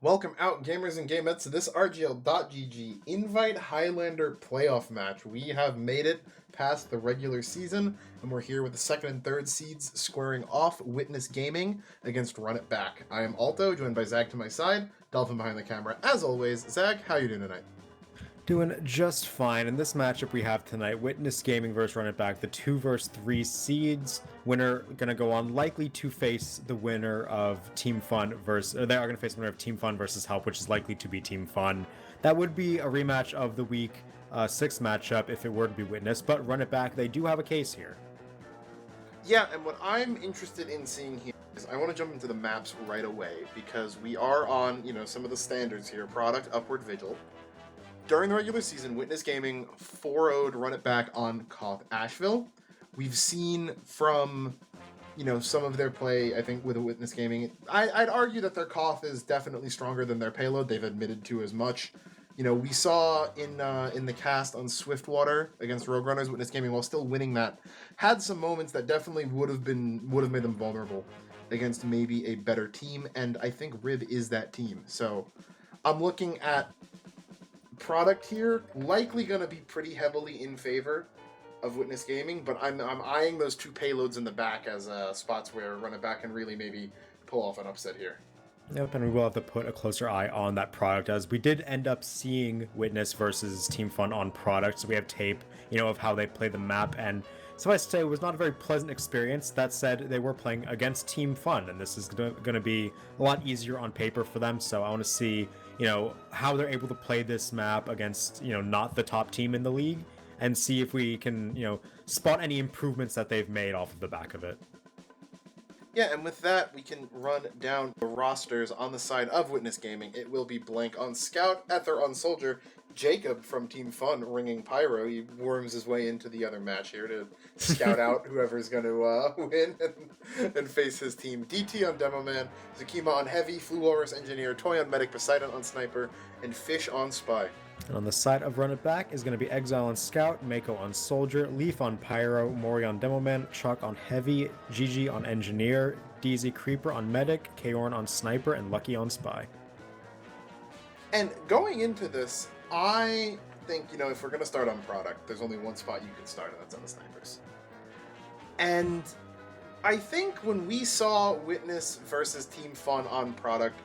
Welcome out, gamers and gamettes, to this RGL.GG Invite Highlander playoff match. We have made it past the regular season, and we're here with the second and third seeds squaring off Witness Gaming against Run It Back. I am Alto, joined by Zag to my side, Dolphin behind the camera. As always, Zag, how you doing tonight? Doing just fine. In this matchup we have tonight, Witness Gaming versus Run It Back, the 2 versus 3 seeds. Winner gonna go on likely to face the winner of Team Fun versus, or they are gonna face the winner of Team Fun versus Help, which is likely to be Team Fun. That would be a rematch of the week 6 matchup if it were to be Witness, but Run It Back, they do have a case here. Yeah, and what I'm interested in seeing here is I want to jump into the maps right away because we are on, some of the standards here. Product, Upward, Vigil. During the regular season, Witness Gaming 4-0'd Run It Back on Koth Asheville. We've seen from, some of their play, I think, with Witness Gaming. I'd argue that their Koth is definitely stronger than their payload. They've admitted to as much. We saw in the cast on Swiftwater against Rogue Runners, Witness Gaming, while still winning that, had some moments that definitely would have made them vulnerable against maybe a better team, and I think Rib is that team. So I'm looking at product here, likely going to be pretty heavily in favor of Witness Gaming, but I'm eyeing those 2 payloads in the back as spots where Run It Back can really maybe pull off an upset here. Yep, and we will have to put a closer eye on that product, as we did end up seeing Witness versus Team Fun on product, so we have tape, of how they play the map, and suffice to say, it was not a very pleasant experience. That said, they were playing against Team Fun, and this is going to be a lot easier on paper for them, so I want to see, how they're able to play this map against, not the top team in the league, and see if we can, spot any improvements that they've made off of the back of it. Yeah, and with that, we can run down the rosters on the side of Witness Gaming. It will be Blank on Scout, Ether on Soldier, Jacob from Team Fun ringing Pyro. He worms his way into the other match here to scout out whoever's going to win and face his team. DT on Demo Man, Zakima on Heavy, Flu Walrus Engineer, Toy on Medic, Poseidon on Sniper, and Fish on Spy. And on the side of Run It Back is going to be Exile on Scout, Mako on Soldier, Leaf on Pyro, Mori on Demoman, Chuck on Heavy, Gigi on Engineer, DZ Creeper on Medic, Kaorn on Sniper, and Lucky on Spy. And going into this, I think, if we're going to start on product, there's only one spot you can start, and that's on the snipers. And I think when we saw Witness versus Team Fun on product,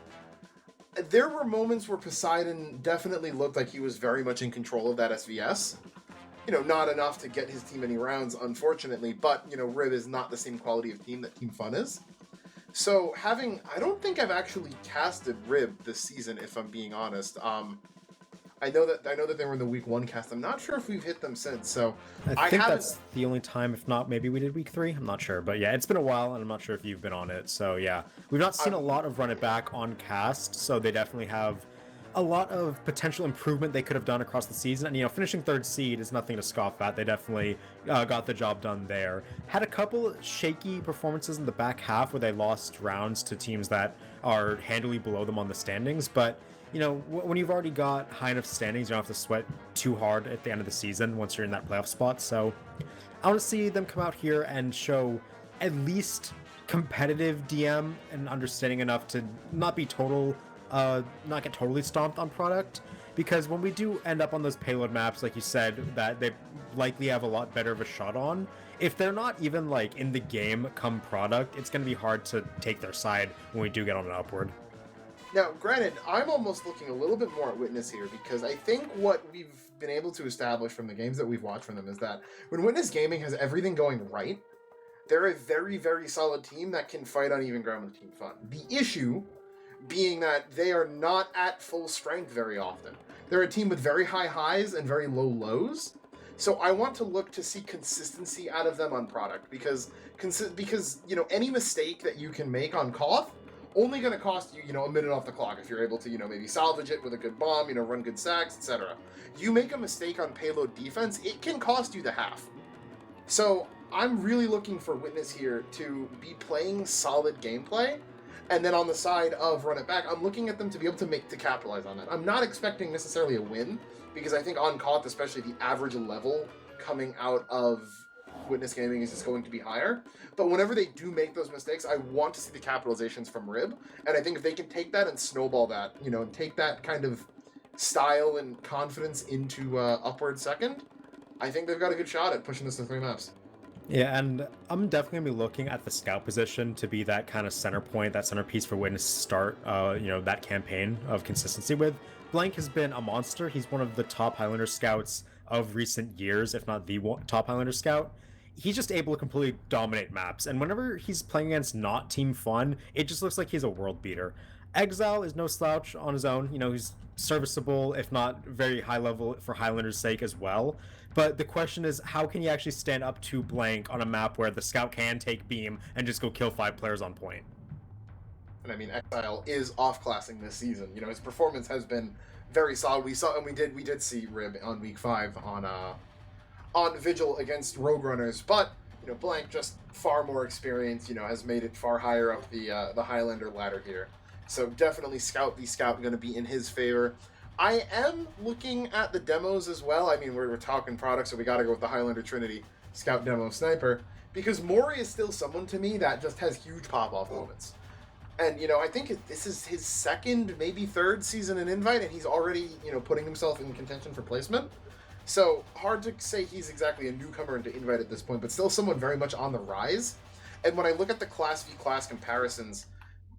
there were moments where Poseidon definitely looked like he was very much in control of that SVS. Not enough to get his team any rounds, unfortunately, but, Rib is not the same quality of team that Team Fun is. So I don't think I've actually casted Rib this season, if I'm being honest. I know that they were in the week 1 cast. I'm not sure if we've hit them since, so I think that's the only time. If not, maybe we did week 3. I'm not sure, but yeah, it's been a while, and I'm not sure if you've been on it. So yeah, we've not seen a lot of Run It Back on cast, so they definitely have a lot of potential improvement they could have done across the season. And finishing 3rd seed is nothing to scoff at. They definitely got the job done there. Had a couple shaky performances in the back half where they lost rounds to teams that are handily below them on the standings, but when you've already got high enough standings, you don't have to sweat too hard at the end of the season once you're in that playoff spot. So I want to see them come out here and show at least competitive DM and understanding enough to not be not get totally stomped on product. Because when we do end up on those payload maps, like you said, that they likely have a lot better of a shot on, if they're not even in the game come product, it's going to be hard to take their side when we do get on an upward. Now, granted, I'm almost looking a little bit more at Witness here because I think what we've been able to establish from the games that we've watched from them is that when Witness Gaming has everything going right, they're a very, very solid team that can fight on even ground with Team Fun. The issue being that they are not at full strength very often. They're a team with very high highs and very low lows. So I want to look to see consistency out of them on product because any mistake that you can make on Koth only going to cost you, a minute off the clock if you're able to, maybe salvage it with a good bomb, run good sacks, etc. You make a mistake on payload defense, it can cost you the half. So I'm really looking for Witness here to be playing solid gameplay, and then on the side of Run It Back, I'm looking at them to be able to capitalize on that. I'm not expecting necessarily a win, because I think on Koth, especially the average level coming out of Witness Gaming is just going to be higher. But whenever they do make those mistakes, I want to see the capitalizations from Rib. And I think if they can take that and snowball that, you know, and take that kind of style and confidence into Upward second, I think they've got a good shot at pushing this to 3 maps. Yeah, and I'm definitely going to be looking at the scout position to be that kind of center point, that centerpiece for Witness to start, you know, that campaign of consistency with. Blank has been a monster. He's one of the top Highlander scouts of recent years, if not the top Highlander scout. He's just able to completely dominate maps, and whenever he's playing against not Team Fun, it just looks like he's a world beater. Exile is no slouch on his own. You know, he's serviceable, if not very high level for Highlander's sake as well. But the question is, how can you actually stand up to Blank on a map where the scout can take beam and just go kill 5 players on point? And I mean, Exile is off-classing this season. You know, his performance has been very solid. We saw, and we did see Rib on week 5 on Vigil against Rogue Runners, but you know, Blank just far more experience. You know, has made it far higher up the Highlander ladder here. So definitely Scout v Scout going to be in his favor. I am looking at the demos as well. I mean, we're talking products, so we got to go with the Highlander Trinity Scout Demo Sniper, because Mori is still someone to me that just has huge pop-off moments. And, you know, I think this is his 2nd, maybe 3rd season in Invite, and he's already, you know, putting himself in contention for placement. So, hard to say he's exactly a newcomer into Invite at this point, but still someone very much on the rise. And when I look at the class v class comparisons,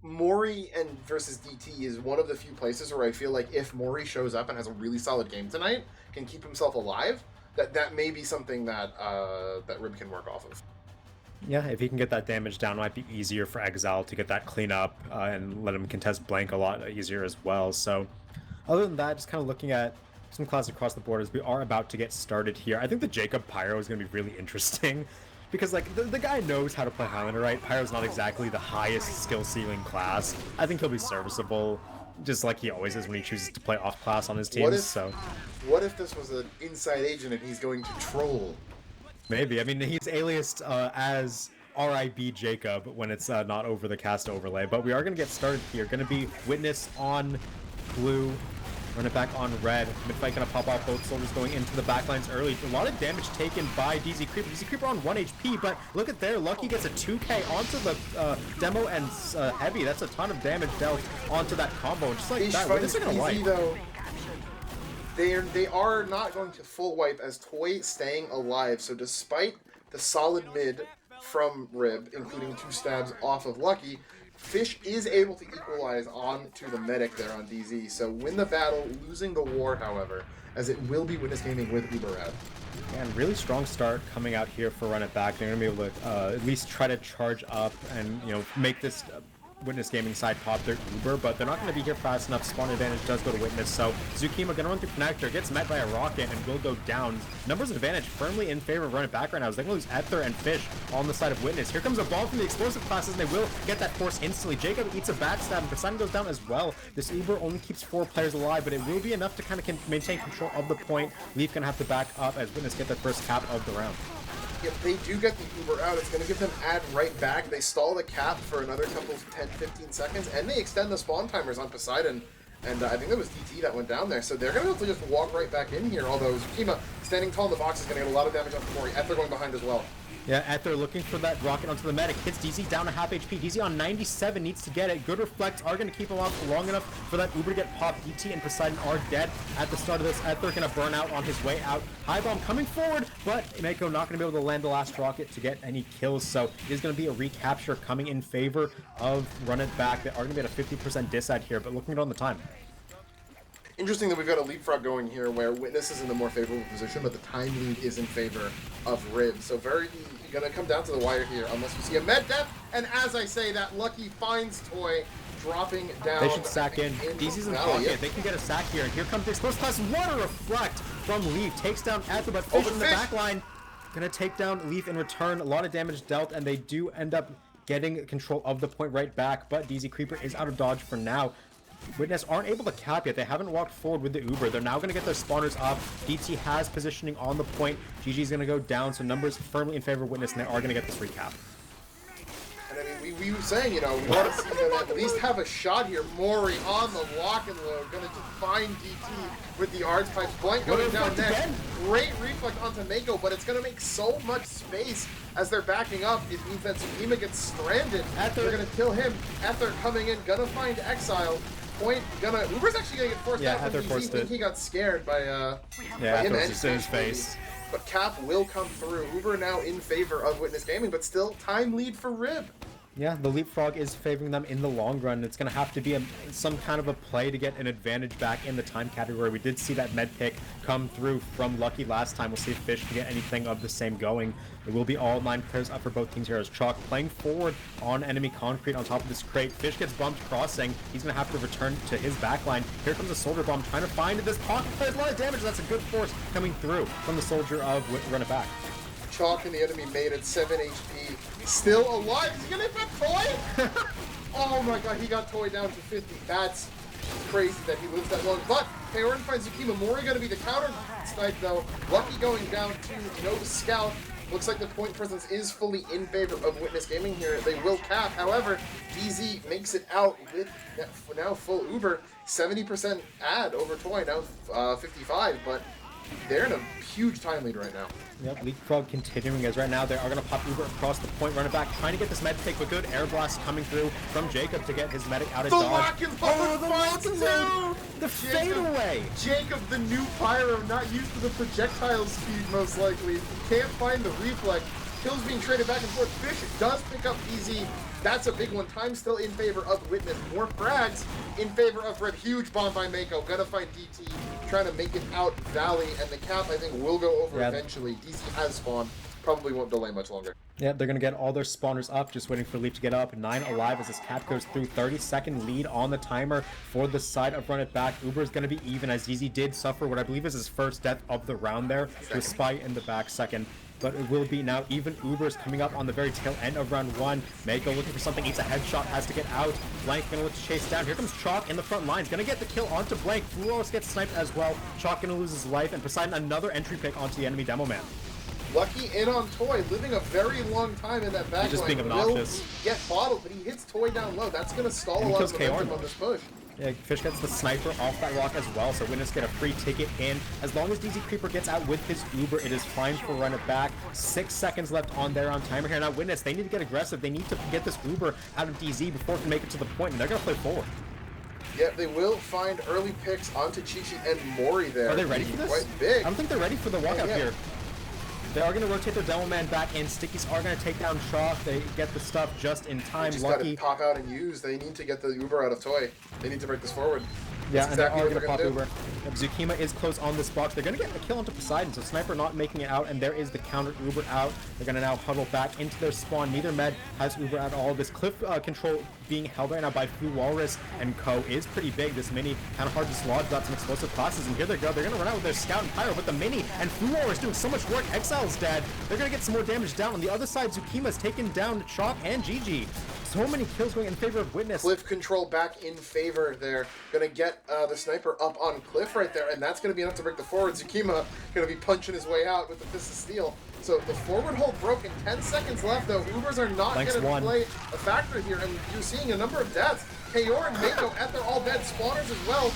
Mori and versus DT is one of the few places where I feel like if Mori shows up and has a really solid game tonight, can keep himself alive, that may be something that that Rib can work off of. Yeah, if he can get that damage down, it might be easier for Exile to get that clean up and let him contest Blank a lot easier as well. So, other than that, just kind of looking at some classes across the board as we are about to get started here. I think the Jacob Pyro is going to be really interesting because, like, the guy knows how to play Highlander, right? Pyro's not exactly the highest skill ceiling class. I think he'll be serviceable, just like he always is when he chooses to play off class on his teams. What if this was an inside agent and he's going to troll? Maybe. I mean, he's aliased as RIB Jacob when it's not over the cast overlay. But we are going to get started here. Going to be Witness on blue. Run it back on red. Midfight going to pop off, both soldiers going into the backlines early. A lot of damage taken by DZ Creeper. DZ Creeper on 1 HP, but look at there. Lucky gets a 2k onto the demo and heavy. That's a ton of damage dealt onto that combo. Just like that. What is it going to like? Though, they are not going to full wipe as Toy staying alive. So despite the solid mid from Rib, including 2 stabs off of Lucky, Fish is able to equalize onto the medic there on DZ. So win the battle, losing the war, however, as it will be Witness Gaming with Uber out. Yeah, and really strong start coming out here for Run It Back. They're going to be able to at least try to charge up and, you know, make this Witness Gaming side pop their Uber, but they're not going to be here fast enough. Spawn advantage does go to Witness, so Zukima going to run through Connector, gets met by a rocket, and will go down. Numbers advantage firmly in favor of Run It Back right now. They're going to lose Ether and Fish on the side of Witness. Here comes a ball from the explosive classes, and they will get that force instantly. Jacob eats a backstab, and Poseidon goes down as well. This Uber only keeps 4 players alive, but it will be enough to kind of maintain control of the point. Leaf going to have to back up as Witness get their first cap of the round. If they do get the Uber out, it's going to give them add right back. They stall the cap for another couple of 10-15 seconds, and they extend the spawn timers on Poseidon. And I think that was DT that went down there. So they're going to have to just walk right back in here, although Zukima standing tall in the box is going to get a lot of damage off the Mori. Ether going behind as well. Yeah, Ether looking for that rocket onto the medic. Hits DZ down to half HP. DZ on 97 needs to get it. Good reflects are going to keep him off long enough for that Uber to get popped. DT and Poseidon are dead at the start of this. Ether going to burn out on his way out. High bomb coming forward, but Mako not going to be able to land the last rocket to get any kills. So it is going to be a recapture coming in favor of Run It Back. They are going to be at a 50% disad here, but looking at on the time. Interesting that we've got a leapfrog going here where Witness is in the more favorable position, but the time lead is in favor of Rib. So very going to come down to the wire here unless we see a med death. And as I say that, Lucky finds Toy dropping down. They should sack in. DZ's in pocket. They can get a sack here. And here comes the explosive class. What a reflect from Leaf. Takes down Ether, but Fish in the back line. Going to take down Leaf in return. A lot of damage dealt, and they do end up getting control of the point right back. But DZ Creeper is out of dodge for now. Witness aren't able to cap yet. They haven't walked forward with the Uber. They're now going to get their spawners up. DT has positioning on the point. GG's going to go down, so numbers firmly in favor of Witness, and they are going to get this recap. And I mean, we were saying, you know, we want to see them at least have a shot here. Mori on the lock and load, gonna just find DT with the arts pipes. Blank going down next. Great reflect onto Mako, but it's gonna make so much space as they're backing up. It means that Tsukima gets stranded. They're gonna kill him. Ether coming in, gonna find Exile. Point gonna Uber's actually gonna get forced out from DZ. I think he got scared by him and his face. But Cap will come through. Uber now in favor of Witness Gaming, but still time lead for Rib. Yeah, the leapfrog is favoring them in the long run. It's going to have to be some kind of a play to get an advantage back in the time category. We did see that med pick come through from Lucky last time. We'll see if Fish can get anything of the same going. It will be all 9 players up for both teams here as Chalk playing forward on enemy concrete on top of this crate. Fish gets bumped crossing. He's going to have to return to his backline. Here comes a Soldier Bomb trying to find this pocket. There's a lot of damage. That's a good force coming through from the Soldier of Run It Back. Chalk and the enemy made at 7 HP. Still alive. Is he gonna hit that toy? Oh my god, he got toy down to 50. That's crazy that he lives that long. But Kaorin finds Tsukima. Mori gonna be the counter snipe though. Lucky going down to no scout. Looks like the point presence is fully in favor of Witness Gaming here. They will cap. However, DZ makes it out with now full Uber. 70% ad over toy, now 55, but they're in a huge time lead right now. Yep, Leapfrog continuing as right now they are going to pop Uber across the point, run it back, trying to get this med take, but good air blast coming through from Jacob to get his medic out of dodge. The lock and load! The fadeaway! Jacob, the new Pyro, not used to the projectile speed most likely. Can't find the reflect. Kills being traded back and forth. Fish does pick up DZ. That's a big one. Time still in favor of Witness. More frags in favor of Red. Huge bomb by Mako. Gonna find DT. Trying to make it out Valley. And the cap, I think, will go over eventually. DZ has spawned. Probably won't delay much longer. Yeah, they're going to get all their spawners up. Just waiting for Leap to get up. 9 alive as this cap goes through. 30-second lead on the timer for the side of Run It Back. Uber is going to be even as DZ did suffer what I believe is his first death of the round there. With Spy in the back second. But it will be now even Uber's coming up on the very tail end of round 1. Mako looking for something, eats a headshot, has to get out. Blank gonna look to chase down. Here comes Chalk in the front lines, gonna get the kill onto Blank. Fluos gets sniped as well. Chalk gonna lose his life, and Poseidon another entry pick onto the enemy demo man. Lucky in on Toy, living a very long time in that backline. Just being obnoxious. Will get bottled, but he hits Toy down low. That's gonna stall a lot of momentum on this push. Yeah, Fish gets the sniper off that rock as well, so Witness get a free ticket in. As long as DZ Creeper gets out with his Uber, it is fine for Run It Back. 6 seconds left on their on timer here. Now Witness, they need to get aggressive. They need to get this Uber out of DZ before it can make it to the point, and they're going to play forward. Yeah, they will find early picks onto Chi-Chi and Mori there. Are they ready for this? Quite big. I don't think they're ready for the walkout here. They are going to rotate their demo man back in. Stickies are going to take down Chalk. They get the stuff just in time. Just Lucky. Gotta pop out and use. They need to get the Uber out of Toy. They need to break this forward. Yeah, that's and exactly they are going to pop do. Uber. Yep, Tsukima is close on this box. They're going to get a kill onto Poseidon, so Sniper not making it out, and there is the counter Uber out. They're going to now huddle back into their spawn. Neither med has Uber at all. This cliff control being held right now by Fu Walrus and Co. is pretty big. This mini kind of hard to dislodge. Got some explosive classes, and here they go. They're going to run out with their Scout and Pyro, but the mini and Fu Walrus doing so much work. Exile's dead. They're going to get some more damage down. On the other side, Tsukima's taken down Chalk and GG. So many kills going in favor of Witness. Cliff control back in favor there. Gonna get the sniper up on Cliff right there, and that's gonna be enough to break the forward. Tsukima gonna be punching his way out with the Fist of Steel. So the forward hold broken. 10 seconds left though. Ubers are not gonna play a factor here, and you're seeing a number of deaths. Kaor and Mako at their all dead spawners as well.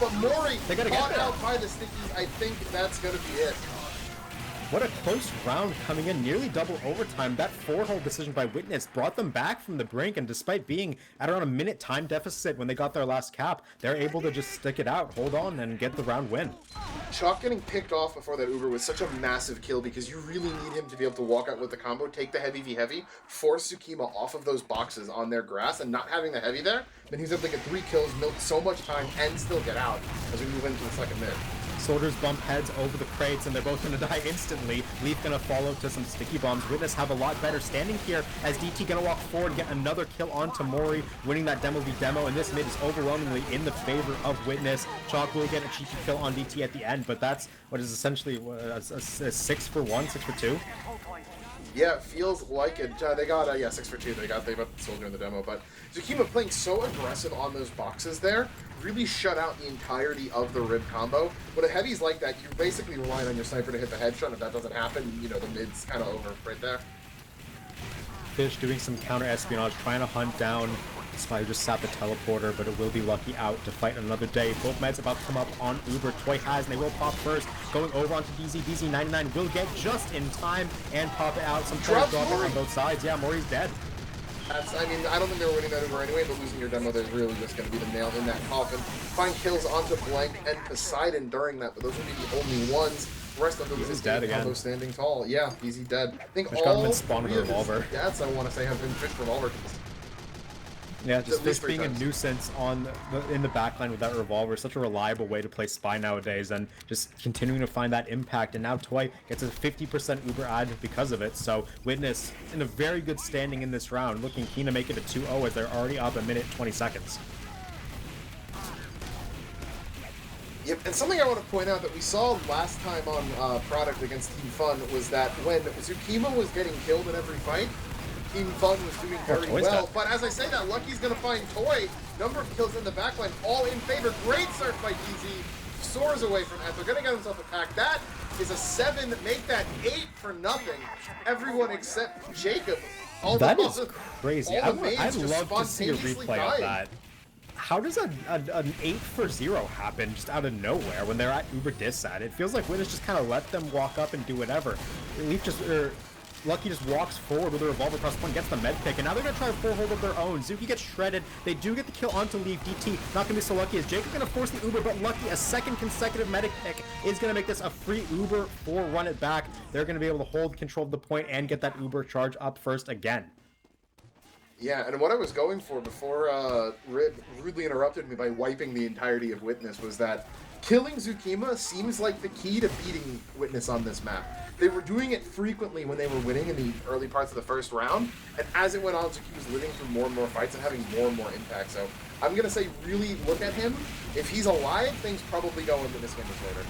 But Mori caught out by the Stickies. I think that's gonna be it. What a close round coming in, nearly double overtime. That 4-hole decision by Witness brought them back from the brink, and despite being at around a minute time deficit when they got their last cap, they're able to just stick it out, hold on, and get the round win. Chalk getting picked off before that Uber was such a massive kill because you really need him to be able to walk out with the combo, take the heavy v heavy, force Tsukima off of those boxes on their grass, and not having the heavy there, then he's able to get 3 kills, milk so much time, and still get out as we move into the second mid. Soldiers bump heads over the crates, and they're both going to die instantly. Leaf going to follow to some sticky bombs. Witness have a lot better standing here as DT going to walk forward, get another kill onto Mori, winning that demo v demo, and this mid is overwhelmingly in the favor of Witness. Chalk will get a cheeky kill on DT at the end, but that's what is essentially a 6 for 1, 6 for 2. Yeah, it feels like it. They got 6 for 2. They got the Soldier in the demo, but Tsukima playing so aggressive on those boxes there really shut out the entirety of the Rib combo. When a heavy's like that, you're basically relying on your sniper to hit the headshot. If that doesn't happen, you know, the mid's kind of over right there. Fish doing some counter espionage, trying to hunt down Spy who just sat the teleporter, but it will be Lucky out to fight another day. Both meds about to come up on Uber. Toy has, and they will pop first. Going over onto DZ. DZ99 will get just in time and pop it out. Some players dropping on both sides. Yeah, Mori's dead. I mean, I don't think they were winning that Uber anyway, but losing your demo, there's really just going to be the nail in that coffin. Find kills onto Blank and Poseidon during that, but those would be the only ones. The rest of them is dead again. Standing tall. Yeah, easy dead. I think Fish all been spawned with a revolver. Stats I want to say have been Fish revolver. Yeah, just Fish being a nuisance in the backline with that revolver is such a reliable way to play Spy nowadays, and just continuing to find that impact. And now Toy gets a 50% Uber ad because of it, so Witness in a very good standing in this round, looking keen to make it a 2-0 as they're already up a minute 20 seconds. Yep, and something I want to point out that we saw last time on Product against Team Fun was that when Zukima was getting killed in every fight, Team Fun was doing very well, but as I say that, Lucky's going to find Toy. Number of kills in the backline, all in favor. Great start by DZ. Soars away from Ether, going to get himself a pack. That is a 7, make that 8 for nothing. Everyone except Jacob. That is crazy. I'd love to see a replay of that. How does an 8 for 0 happen just out of nowhere when they're at Uber Dissat? It feels like Witness just kind of let them walk up and do whatever. Leaf just... Lucky just walks forward with a revolver across the point, gets the med pick, and now they're going to try a full hold of their own. Zuki gets shredded. They do get the kill onto Leaf. DT not going to be so lucky as Jacob going to force the Uber, but Lucky, a second consecutive medic pick, is going to make this a free Uber for Run It Back. They're going to be able to hold control of the point and get that Uber charge up first again. Yeah, and what I was going for before Rib rudely interrupted me by wiping the entirety of Witness was that killing Zukima seems like the key to beating Witness on this map. They were doing it frequently when they were winning in the early parts of the first round, and as it went on, Zuki was living through more and more fights and having more and more impact. So I'm going to say really look at him. If he's alive, things probably go into this game later.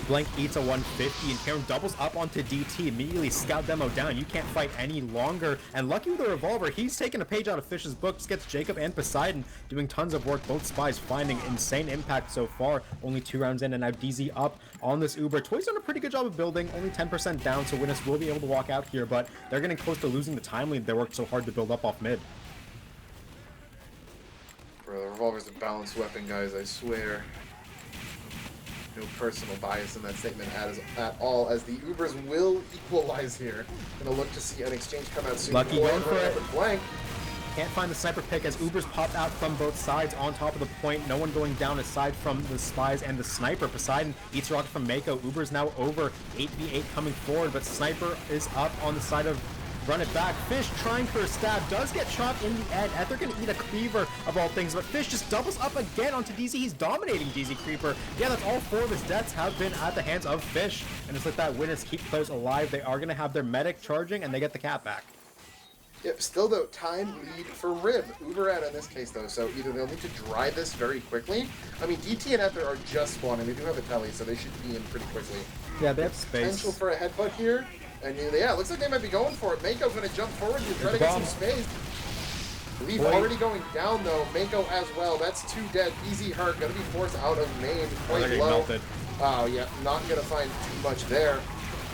Blank eats a 150, and Karen doubles up onto DT, immediately scout demo down. You can't fight any longer, and Lucky with a revolver, he's taking a page out of Fish's book, just gets Jacob and Poseidon doing tons of work. Both Spies finding insane impact so far. Only 2 rounds in, and now DZ up on this Uber. Toy's done a pretty good job of building, only 10% down, so Witness will be able to walk out here, but they're getting close to losing the time lead they worked so hard to build up off mid. Bro, the revolver's a balanced weapon, guys, I swear. No personal bias in that statement at all, as the Ubers will equalize here. Gonna look to see an exchange come out soon. Lucky going for it. Blank. Can't find the sniper pick as Ubers popped out from both sides on top of the point. No one going down aside from the Spies and the sniper. Poseidon eats a rocket from Mako. Uber's now over 8v8 coming forward, but sniper is up on the side of Run It Back. Fish trying for a stab, does get shot in the end. They're going to eat a Cleaver of all things, but Fish just doubles up again onto DZ. He's dominating DZ Creeper. Yeah, that's all 4 of his deaths have been at the hands of Fish. And it's like that Witness keep players alive. They are going to have their medic charging, and they get the cat back. Yep, still though, time lead for Rib. Uber out in this case though, so either they'll need to dry this very quickly. I mean, DT and Ether are just spawning. They do have a telly, so they should be in pretty quickly. Yeah, they have space. Potential for a headbutt here. And yeah, it looks like they might be going for it. Mako's going to jump forward to try to get some space. Leaf already going down though. Mako as well. That's 2 dead. Easy hurt. Going to be forced out of main. Quite low. Oh yeah, not going to find too much there.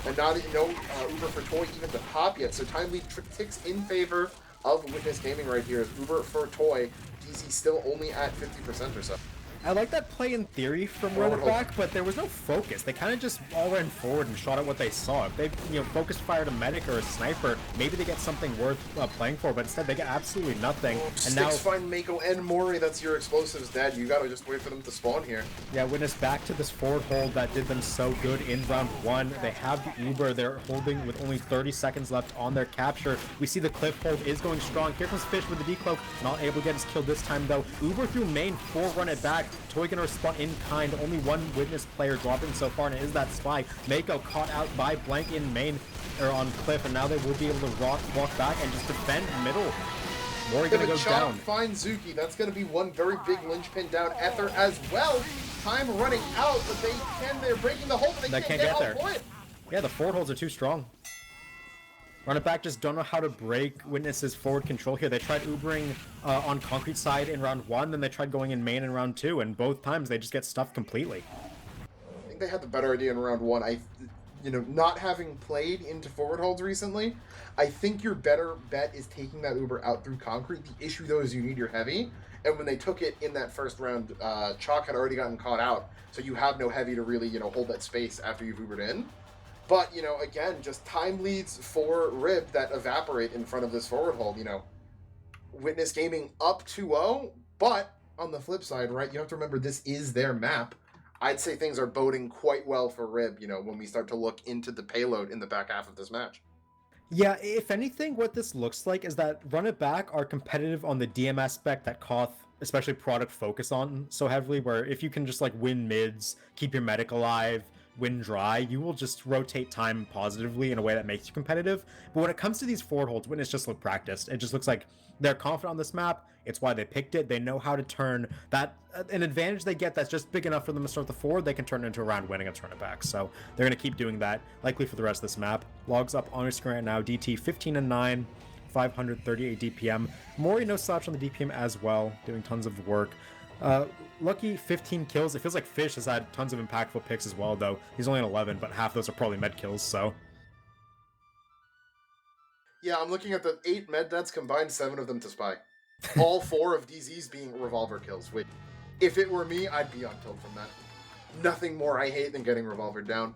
And no Uber for Toy even to pop yet. So time lead ticks in favor of Witness Gaming right here. As Uber for Toy. DZ still only at 50% or so. I like that play in theory from Run It Back, but there was no focus. They kind of just all ran forward and shot at what they saw. If they, focused fired a medic or a sniper, maybe they get something worth playing for, but instead they get absolutely nothing. And now find Mako and Mori, that's your explosives, Dad. You gotta just wait for them to spawn here. Yeah, Witness back to this forward hold that did them so good in round 1. They have the Uber. They're holding with only 30 seconds left on their capture. We see the cliff hold is going strong. Here comes Fish with the decloak, not able to get his kill this time though. Uber through main for Run It Back. Toy gonna respond in kind. Only 1 Witness player dropping so far, and it is that Spy. Mako caught out by Blank in main, or on Cliff, and now they will be able to walk back and just defend middle. Mori gonna go down. Find Zuki. That's gonna be one very big linchpin down. Ether as well. Time running out, but they're breaking the hold, but they can't get there. Yeah, the forward holds are too strong. Run It Back just don't know how to break Witness's forward control here. They tried Ubering on concrete side in round 1, then they tried going in main in round 2, and both times they just get stuffed completely. I think they had the better idea in round 1. not having played into forward holds recently, I think your better bet is taking that Uber out through concrete. The issue, though, is you need your heavy. And when they took it in that first round, Chalk had already gotten caught out. So you have no heavy to really, hold that space after you've Ubered in. But, again, just time leads for Rib that evaporate in front of this forward hold. Witness Gaming up 2-0. But on the flip side, right, you have to remember this is their map. I'd say things are boding quite well for Rib, when we start to look into the payload in the back half of this match. Yeah, if anything, what this looks like is that Run It Back are competitive on the DM aspect that Koth, especially product, focus on so heavily, where if you can just like win mids, keep your medic alive, win dry, you will just rotate time positively in a way that makes you competitive. But when it comes to these forward holds, Witness just look practiced. It just looks like they're confident on this map. It's why they picked it. They know how to turn that an advantage they get that's just big enough for them to start the forward. They can turn it into a round winning and turn it back. So they're going to keep doing that, likely for the rest of this map. Logs up on your screen right now. DT 15-9, 538 DPM. Mori no slouch on the DPM as well, doing tons of work. Lucky 15 kills. It feels like Fish has had tons of impactful picks as well, though. He's only at 11, but half those are probably med kills, so. Yeah, I'm looking at the 8 med deaths combined, 7 of them to Spy. All 4 of DZ's being revolver kills, which, if it were me, I'd be on tilt from that. Nothing more I hate than getting revolvered down.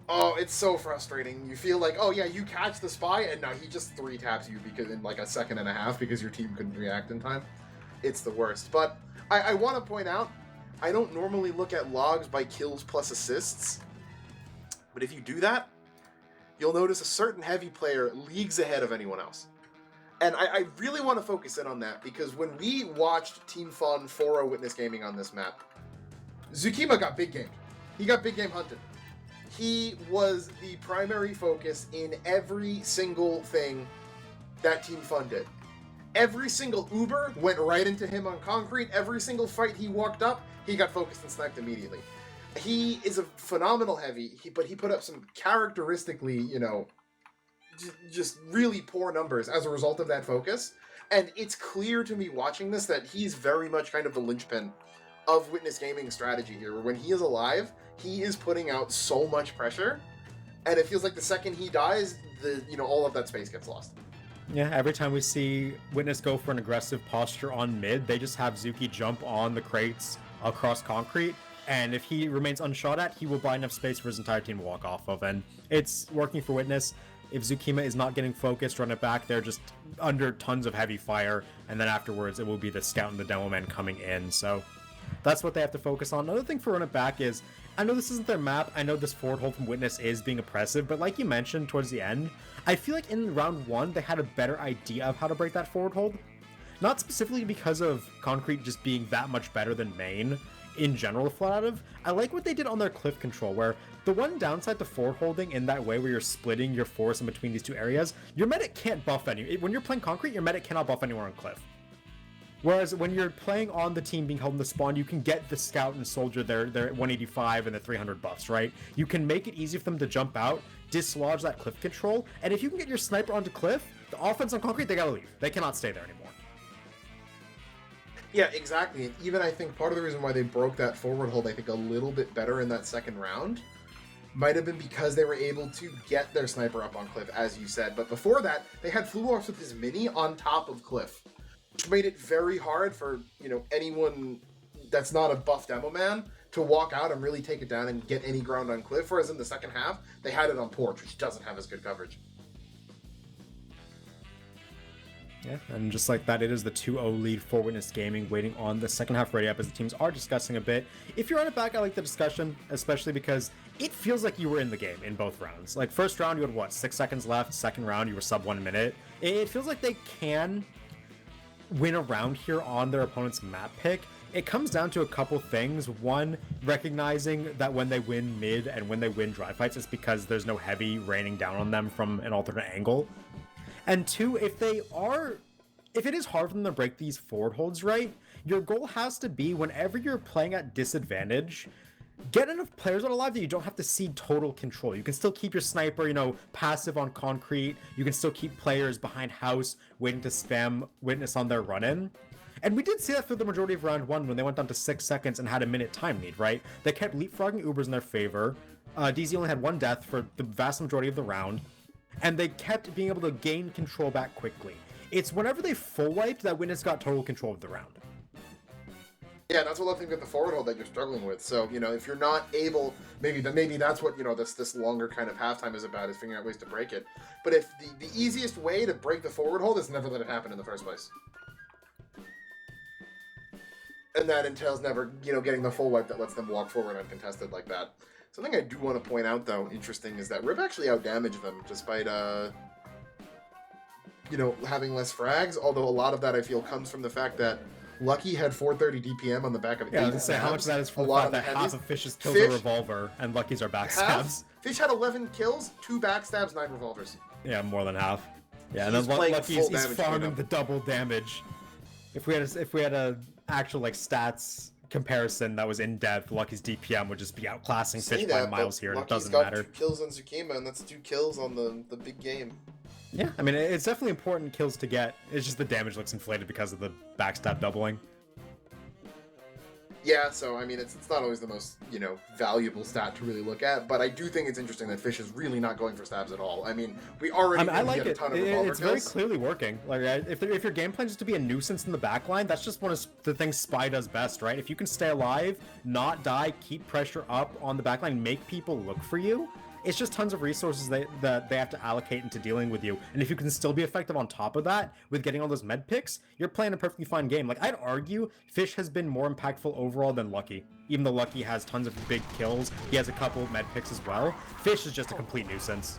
Oh, it's so frustrating. You feel like, oh yeah, you catch the Spy, and now he just 3-taps you because in like a second and a half because your team couldn't react in time. It's the worst. But I want to point out, I don't normally look at logs by kills plus assists, but if you do that, you'll notice a certain heavy player leagues ahead of anyone else. And I really want to focus in on that, because when we watched Team Fun 4-0 Witness Gaming on this map, Zukima got big gamed. He got big game hunted. He was the primary focus in every single thing that Team Fun did. Every single Uber went right into him on concrete. Every single fight he walked up, he got focused and sniped immediately. He is a phenomenal heavy, but he put up some characteristically, just really poor numbers as a result of that focus. And it's clear to me watching this that he's very much kind of the linchpin of Witness Gaming's strategy here, where when he is alive, he is putting out so much pressure, and it feels like the second he dies, all of that space gets lost. Yeah, every time we see Witness go for an aggressive posture on mid, they just have Zuki jump on the crates across concrete, and if he remains unshot at, he will buy enough space for his entire team to walk off of, and it's working for Witness. If Zukima is not getting focused, run it back, they're just under tons of heavy fire, and then afterwards it will be the scout and the demo man coming in, so that's what they have to focus on. Another thing for run it back is, I know this isn't their map, I know this forward hold from Witness is being oppressive, but like you mentioned towards the end, I feel like in round 1 they had a better idea of how to break that forward hold. Not specifically because of Concrete just being that much better than main in general flat out of. I like what they did on their cliff control, where the one downside to forward holding in that way where you're splitting your force in between these two areas, your medic can't buff any. When you're playing Concrete, your medic cannot buff anywhere on cliff. Whereas when you're playing on the team being held in the spawn, you can get the scout and soldier their 185 and the 300 buffs, right? You can make it easy for them to jump out, dislodge that cliff control, and if you can get your sniper onto cliff, the offense on Concrete, they gotta leave. They cannot stay there anymore. Yeah, exactly. And even I think part of the reason why they broke that forward hold, I think, a little bit better in that second round might have been because they were able to get their sniper up on cliff, as you said. But before that, they had Fluorps with his mini on top of cliff, which made it very hard for, anyone that's not a buff demo man to walk out and really take it down and get any ground on cliff. Whereas in the second half, they had it on porch, which doesn't have as good coverage. Yeah, and just like that, it is the 2-0 lead for Witness Gaming, waiting on the second half ready up as the teams are discussing a bit. If you're on it back, I like the discussion, especially because it feels like you were in the game in both rounds. Like, first round, you had, 6 seconds left? Second round, you were sub 1 minute. It feels like they can win a round here on their opponent's map pick. It comes down to a couple things. One, recognizing that when they win mid and when they win dry fights, it's because there's no heavy raining down on them from an alternate angle. And two, if it is hard for them to break these forward holds right, your goal has to be, whenever you're playing at disadvantage, get enough players out alive that you don't have to cede total control. You can still keep your sniper, passive on concrete. You can still keep players behind house waiting to spam Witness on their run-in. And we did see that for the majority of round 1 when they went down to 6 seconds and had a minute time lead, right? They kept leapfrogging Ubers in their favor. DZ only had 1 death for the vast majority of the round, and they kept being able to gain control back quickly. It's whenever they full wiped that Witness got total control of the round. Yeah, that's what I think with the forward hold that you're struggling with. So, you know, if you're not able, maybe that's what, you know, this longer kind of halftime is about, is figuring out ways to break it. But if the easiest way to break the forward hold is never let it happen in the first place. And that entails never, you know, getting the full wipe that lets them walk forward uncontested like that. Something I do want to point out, though, interesting, is that Rip actually outdamaged them, despite, you know, having less frags, although a lot of that, I feel, comes from the fact that Lucky had 430 DPM on the back of 8 Yeah, I was gonna say, how much of that is from the fact that half of Fish's kills are revolver, and Lucky's are backstabs? Fish had 11 kills, 2 backstabs, 9 revolvers. Yeah, more than half. Yeah, and He's then playing Lucky's full damage farming the double damage. If we had a actual, like, stats comparison that was in depth, Lucky's DPM would just be outclassing Fish by miles here, and it doesn't matter. Lucky's got 2 kills on Tsukima, and that's 2 kills on the big game. Yeah, I mean, it's definitely important kills to get. It's just the damage looks inflated because of the backstab doubling. Yeah, so, I mean, it's not always the most, you know, valuable stat to really look at, but I do think it's interesting that Fish is really not going for stabs at all. I mean, we already I like a ton of revolver it's kills. very clearly working. Like, if your game plan is to be a nuisance in the backline, that's just one of the things Spy does best, right? If you can stay alive, not die, keep pressure up on the backline, make people look for you, it's just tons of resources that they have to allocate into dealing with you. And if you can still be effective on top of that with getting all those med picks, you're playing a perfectly fine game. Like, I'd argue Fish has been more impactful overall than Lucky. Even though Lucky has tons of big kills, he has a couple of med picks as well. Fish is just a complete nuisance.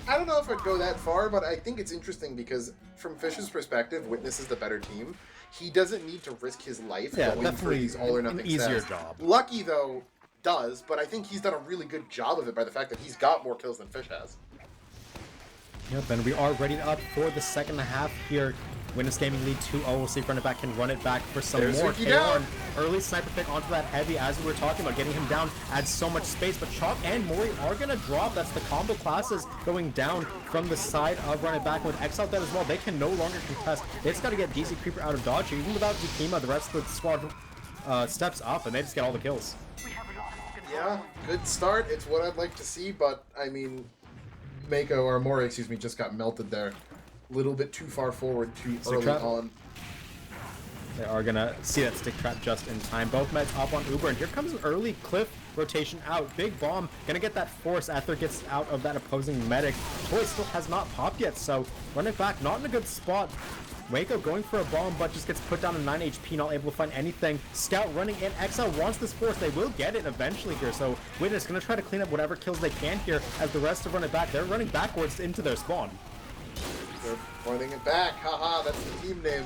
I don't know if I'd go that far, but I think it's interesting because from Fish's perspective, Witness is the better team. He doesn't need to risk his life going for these all or nothing easier stats. Job. Lucky, though, does, but I think he's done a really good job of it by the fact that he's got more kills than Fish has. Yep, and we are ready up for the second half here. Witness Gaming lead 2-0. We'll see if Run It Back can run it back for some more. Down. Early sniper pick onto that heavy, as we were talking about. Getting him down adds so much space, but Chalk and Mori are going to drop. That's the combo classes going down from the side of Run It Back. With X out there as well, they can no longer contest. They just got to get DZ Creeper out of dodge here. Even without Zukima, the rest of the squad steps up, and they just get all the kills. Yeah, good start. It's what I'd like to see, but, I mean, Mori, excuse me, just got melted there. A little bit too far forward, too early on. They are going to see that stick trap just in time. Both meds up on Uber, and here comes an early cliff rotation out. Big bomb, going to get that force. Ether gets out of that opposing medic. Toy still has not popped yet, so Run It Back not in a good spot. Waco going for a bomb, but just gets put down to 9 HP, not able to find anything. Scout running in. XL wants this force. They will get it eventually here, so Witness going to try to clean up whatever kills they can here as the rest of Run It Back. They're running backwards into their spawn. They're running it back. Haha, that's the team name.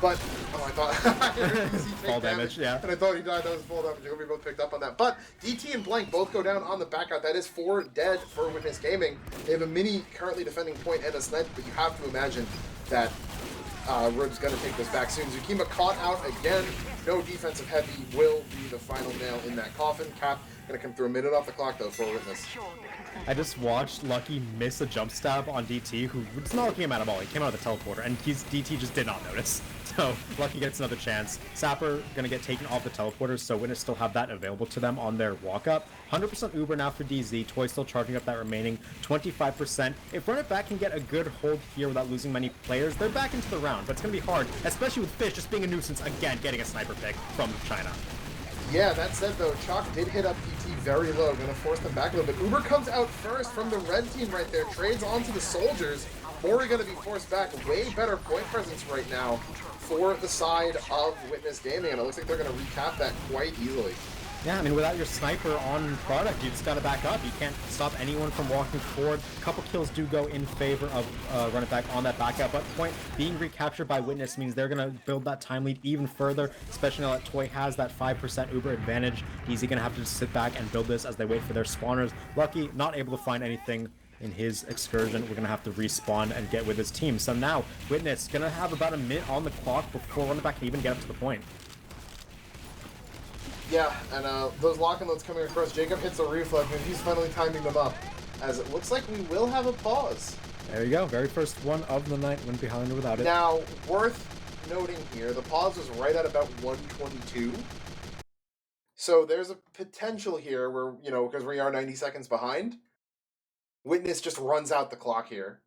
But, oh, I thought I heard DC take fall damage, yeah. And I thought he died. That was full damage. We both picked up on that. But DT and Blank both go down on the back out. That is 4 dead for Witness Gaming. They have a mini currently defending point and a sniper, but you have to imagine that Rib's going to take this back soon. Zukima caught out again. No defensive heavy will be the final nail in that coffin. Cap going to come through a minute off the clock, though, for Witness. I just watched Lucky miss a jump stab on DT, who was not looking at him at all. He came out of the teleporter, and DT just did not notice. So Lucky gets another chance. Sapper gonna get taken off the teleporters, so Witness still have that available to them on their walk up. 100% Uber now for DZ. Toy still charging up that remaining 25%. If Run It Back can get a good hold here without losing many players, they're back into the round. But it's gonna be hard, especially with Fish just being a nuisance again, getting a sniper pick from China. Yeah, that said though, Chalk did hit up DT very low, gonna force them back a little bit. Uber comes out first from the red team right there, trades onto the soldiers. Mori gonna be forced back. Way better point presence right now for the side of Witness Gaming, and it looks like they're gonna recap that quite easily. Yeah, I mean, without your sniper on product, you just gotta back up. You can't stop anyone from walking forward. A couple kills do go in favor of Run It Back on that back out, but point being recaptured by Witness means they're gonna build that time lead even further, especially now that Toy has that 5% Uber advantage. Easy gonna have to just sit back and build this as they wait for their spawners. Lucky, not able to find anything in his excursion. We're gonna have to respawn and get with his team. So now, Witness gonna have about a minute on the clock before Run It Back can even get up to the point. Yeah, and those lock and loads coming across. Jacob hits a reflex, and he's finally timing them up. As it looks like we will have a pause. There you go. Very first one of the night. Wouldn't be Highlander without it. Now, worth noting here, the pause was right at about 122. So there's a potential here where, you know, because we are 90 seconds behind, Witness just runs out the clock here.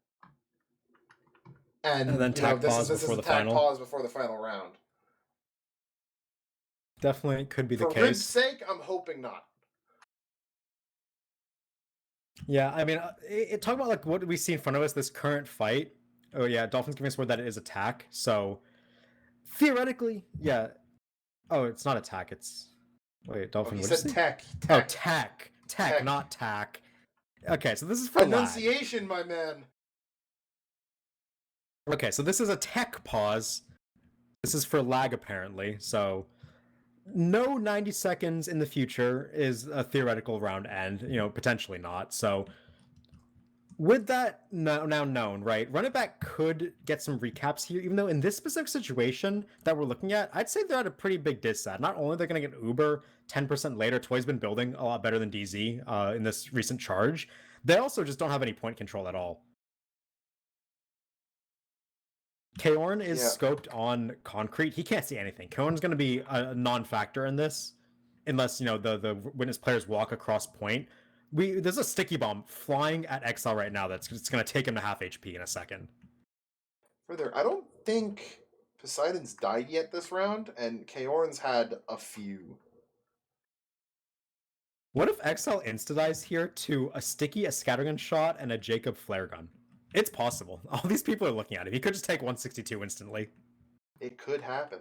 And then tag pause this before is the tag final. Pause before the final round. Definitely could be the For case. Rib's sake, I'm hoping not. Yeah, I mean, talk about like what we see in front of us, this current fight. Oh yeah, Dolphins giving us word that it is attack. So theoretically, yeah. Oh, it's not attack. It's wait, Dolphin. He what said did you say? tech. Oh, tech, not tack. Okay, so this is for Pronunciation, my man. Okay, so this is a tech pause. This is for lag, apparently. So no 90 seconds in the future is a theoretical round end. You know, potentially not. So with that now known, right, Run It Back could get some recaps here, even though in this specific situation that we're looking at, I'd say they're at a pretty big dis-set. Not only are they going to get Uber 10% later, Toy's been building a lot better than DZ in this recent charge, they also just don't have any point control at all. Kaorn is scoped on concrete. He can't see anything. Kaorn's going to be a non-factor in this, unless, you know, the Witness players walk across point. There's a sticky bomb flying at Exile right now that's going to take him to half HP in a second. Further, I don't think Poseidon's died yet this round, and Kaorn's had a few. What if Exile insta-dies here to a sticky, a scattergun shot, and a Jacob flare gun? It's possible. All these people are looking at him. He could just take 162 instantly. It could happen.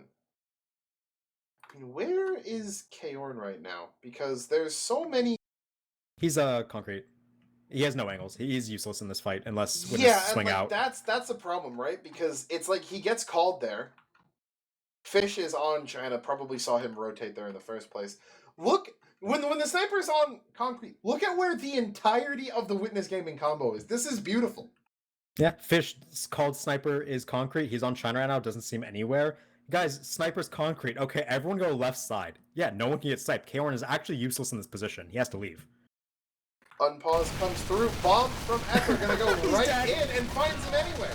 I mean, where is Kaorn right now? Because there's so many... He's concrete. He has no angles. He's useless in this fight unless Witness swing out. That's a problem, right? Because it's like he gets called there. Fish is on China. Probably saw him rotate there in the first place. Look, when the sniper's on concrete, look at where the entirety of the Witness gaming combo is. This is beautiful. Yeah, Fish called Sniper is concrete. He's on China right now. Doesn't seem anywhere. Guys, Sniper's concrete. Okay, everyone go left side. Yeah, no one can get sniped. Kaorn is actually useless in this position. He has to leave. Unpause comes through. Bomb from Ether gonna go right in and finds him anyway.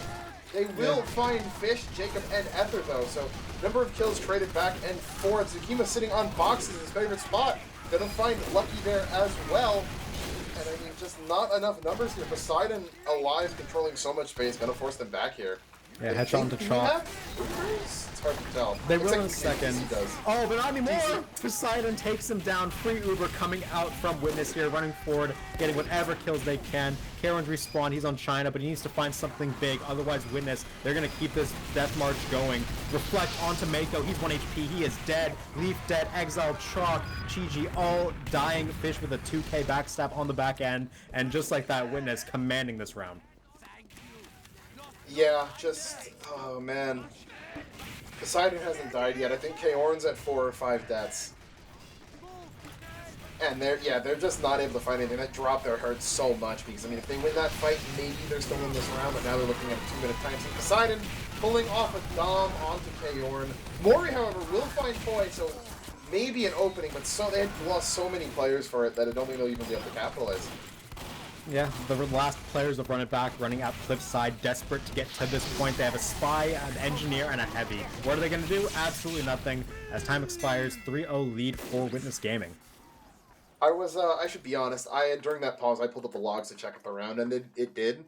They will find Fish, Jacob, and Ether though. So number of kills traded back and forth. Tsukima sitting on boxes, his favorite spot. Gonna find Lucky there as well. And I mean, just not enough numbers here. Poseidon alive, controlling so much space, gonna force them back here. Yeah, headshot onto Chalk. It's hard to tell. They will in a second. Oh, but not anymore! Poseidon takes him down. Free Uber coming out from Witness here, running forward, getting whatever kills they can. Karen's respawn. He's on China, but he needs to find something big. Otherwise, Witness, they're going to keep this death march going. Reflect onto Mako. He's 1 HP. He is dead. Leaf dead. Exile, Chalk, Chi-Ji, all dying. Fish with a 2k backstab on the back end. And just like that, Witness commanding this round. Yeah, just, oh man. Poseidon hasn't died yet. I think Kaorn's at 4 or 5 deaths. And they're just not able to find anything. That drop there hurts so much because, I mean, if they win that fight, maybe they're still in this round, but now they're looking at a 2-minute time. So Poseidon pulling off a Dom onto Kaorn. Mori, however, will find Toy, so maybe an opening, but they had lost so many players for it that I don't think they'll even be able to capitalize. Yeah, the last players of Run It Back running out cliffside, desperate to get to this point. They have a spy, an engineer, and a heavy. What are they going to do? Absolutely nothing. As time expires, 3-0 lead for Witness Gaming. I should be honest, during that pause, I pulled up the logs to check if the round ended. It did.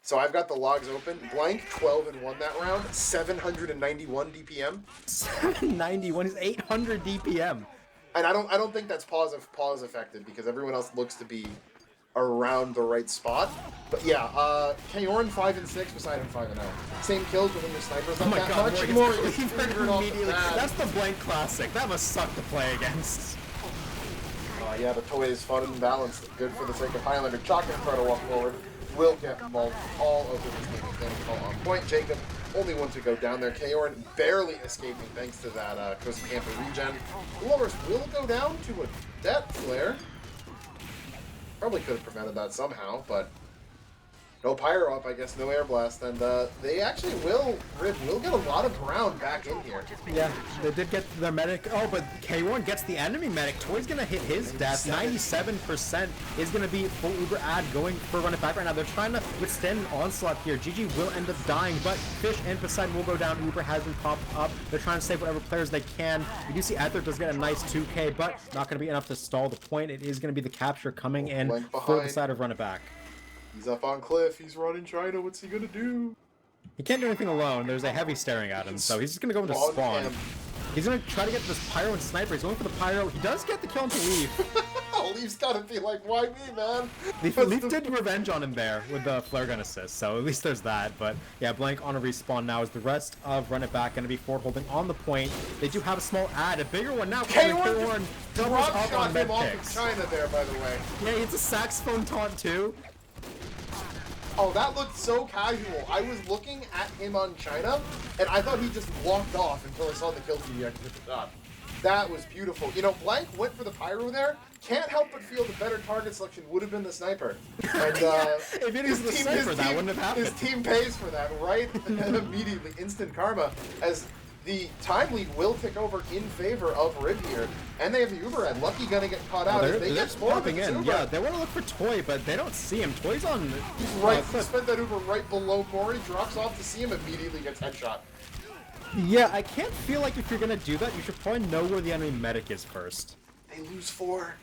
So I've got the logs open. Blank, 12-1 that round, 791 DPM. 791 is 800 DPM. And I don't think that's pause affected because everyone else looks to be around the right spot. But yeah, Kaorn 5-6, Poseidon 5-0. Same kills within the snipers. Oh my god, Mori immediately. That's the Blank Classic. That must suck to play against. Yeah, the toy is fun and balanced. Good for the sake of Highlander. Chalk and try to walk forward. Will get mauled all over this game. Standing tall on point. Jacob, only one to go down there. Kaorn barely escaping thanks to that Cozy Camper regen. Loris will go down to a death flare. Probably could have prevented that somehow, but No pyro up, I guess, no air blast, and they actually Rib will get a lot of ground back in here. Yeah, they did get their medic. Oh, but K1 gets the enemy medic. Toy's gonna hit his death. 97% is gonna be full Uber ad going for run it back right now. They're trying to withstand an onslaught here. GG will end up dying, but Fish and Poseidon will go down. Uber has been popped up. They're trying to save whatever players they can. We do see Ether does get a nice 2k, but not gonna be enough to stall the point. It is gonna be the capture coming in for the side of run it back. He's up on cliff. He's running China. What's he gonna do? He can't do anything alone. There's a heavy staring at him, so he's just gonna go into spawn. He's gonna try to get this pyro and sniper. He's going for the pyro. He does get the kill into Leaf. Leaf's gotta be like, why me, man? Leaf did revenge on him there with the flare gun assist, so at least there's that. But yeah, Blank on a respawn now is the rest of Run It Back gonna be forward holding on the point. They do have a small ad, a bigger one now. K1 doubles up on med off picks. of China there, by the way. Yeah, it's a saxophone taunt too. Oh, that looked so casual. I was looking at him on China, and I thought he just walked off until I saw the kill feed actually hit the shot. That was beautiful. You know, Blank went for the pyro there. Can't help but feel the better target selection would have been the sniper. And if it is the sniper, that wouldn't have happened. His team pays for that, right? Immediately, instant karma, as the time lead will tick over in favor of Rib here. And they have the Uber ad. Lucky gonna get caught out. They're get popping in. Yeah, they want to look for Toy, but they don't see him. Toy's on. He's right. He spent that Uber right below Mori. Drops off to see him. Immediately gets headshot. Yeah, I can't feel like if you're gonna do that, you should probably know where the enemy medic is first. They lose 4.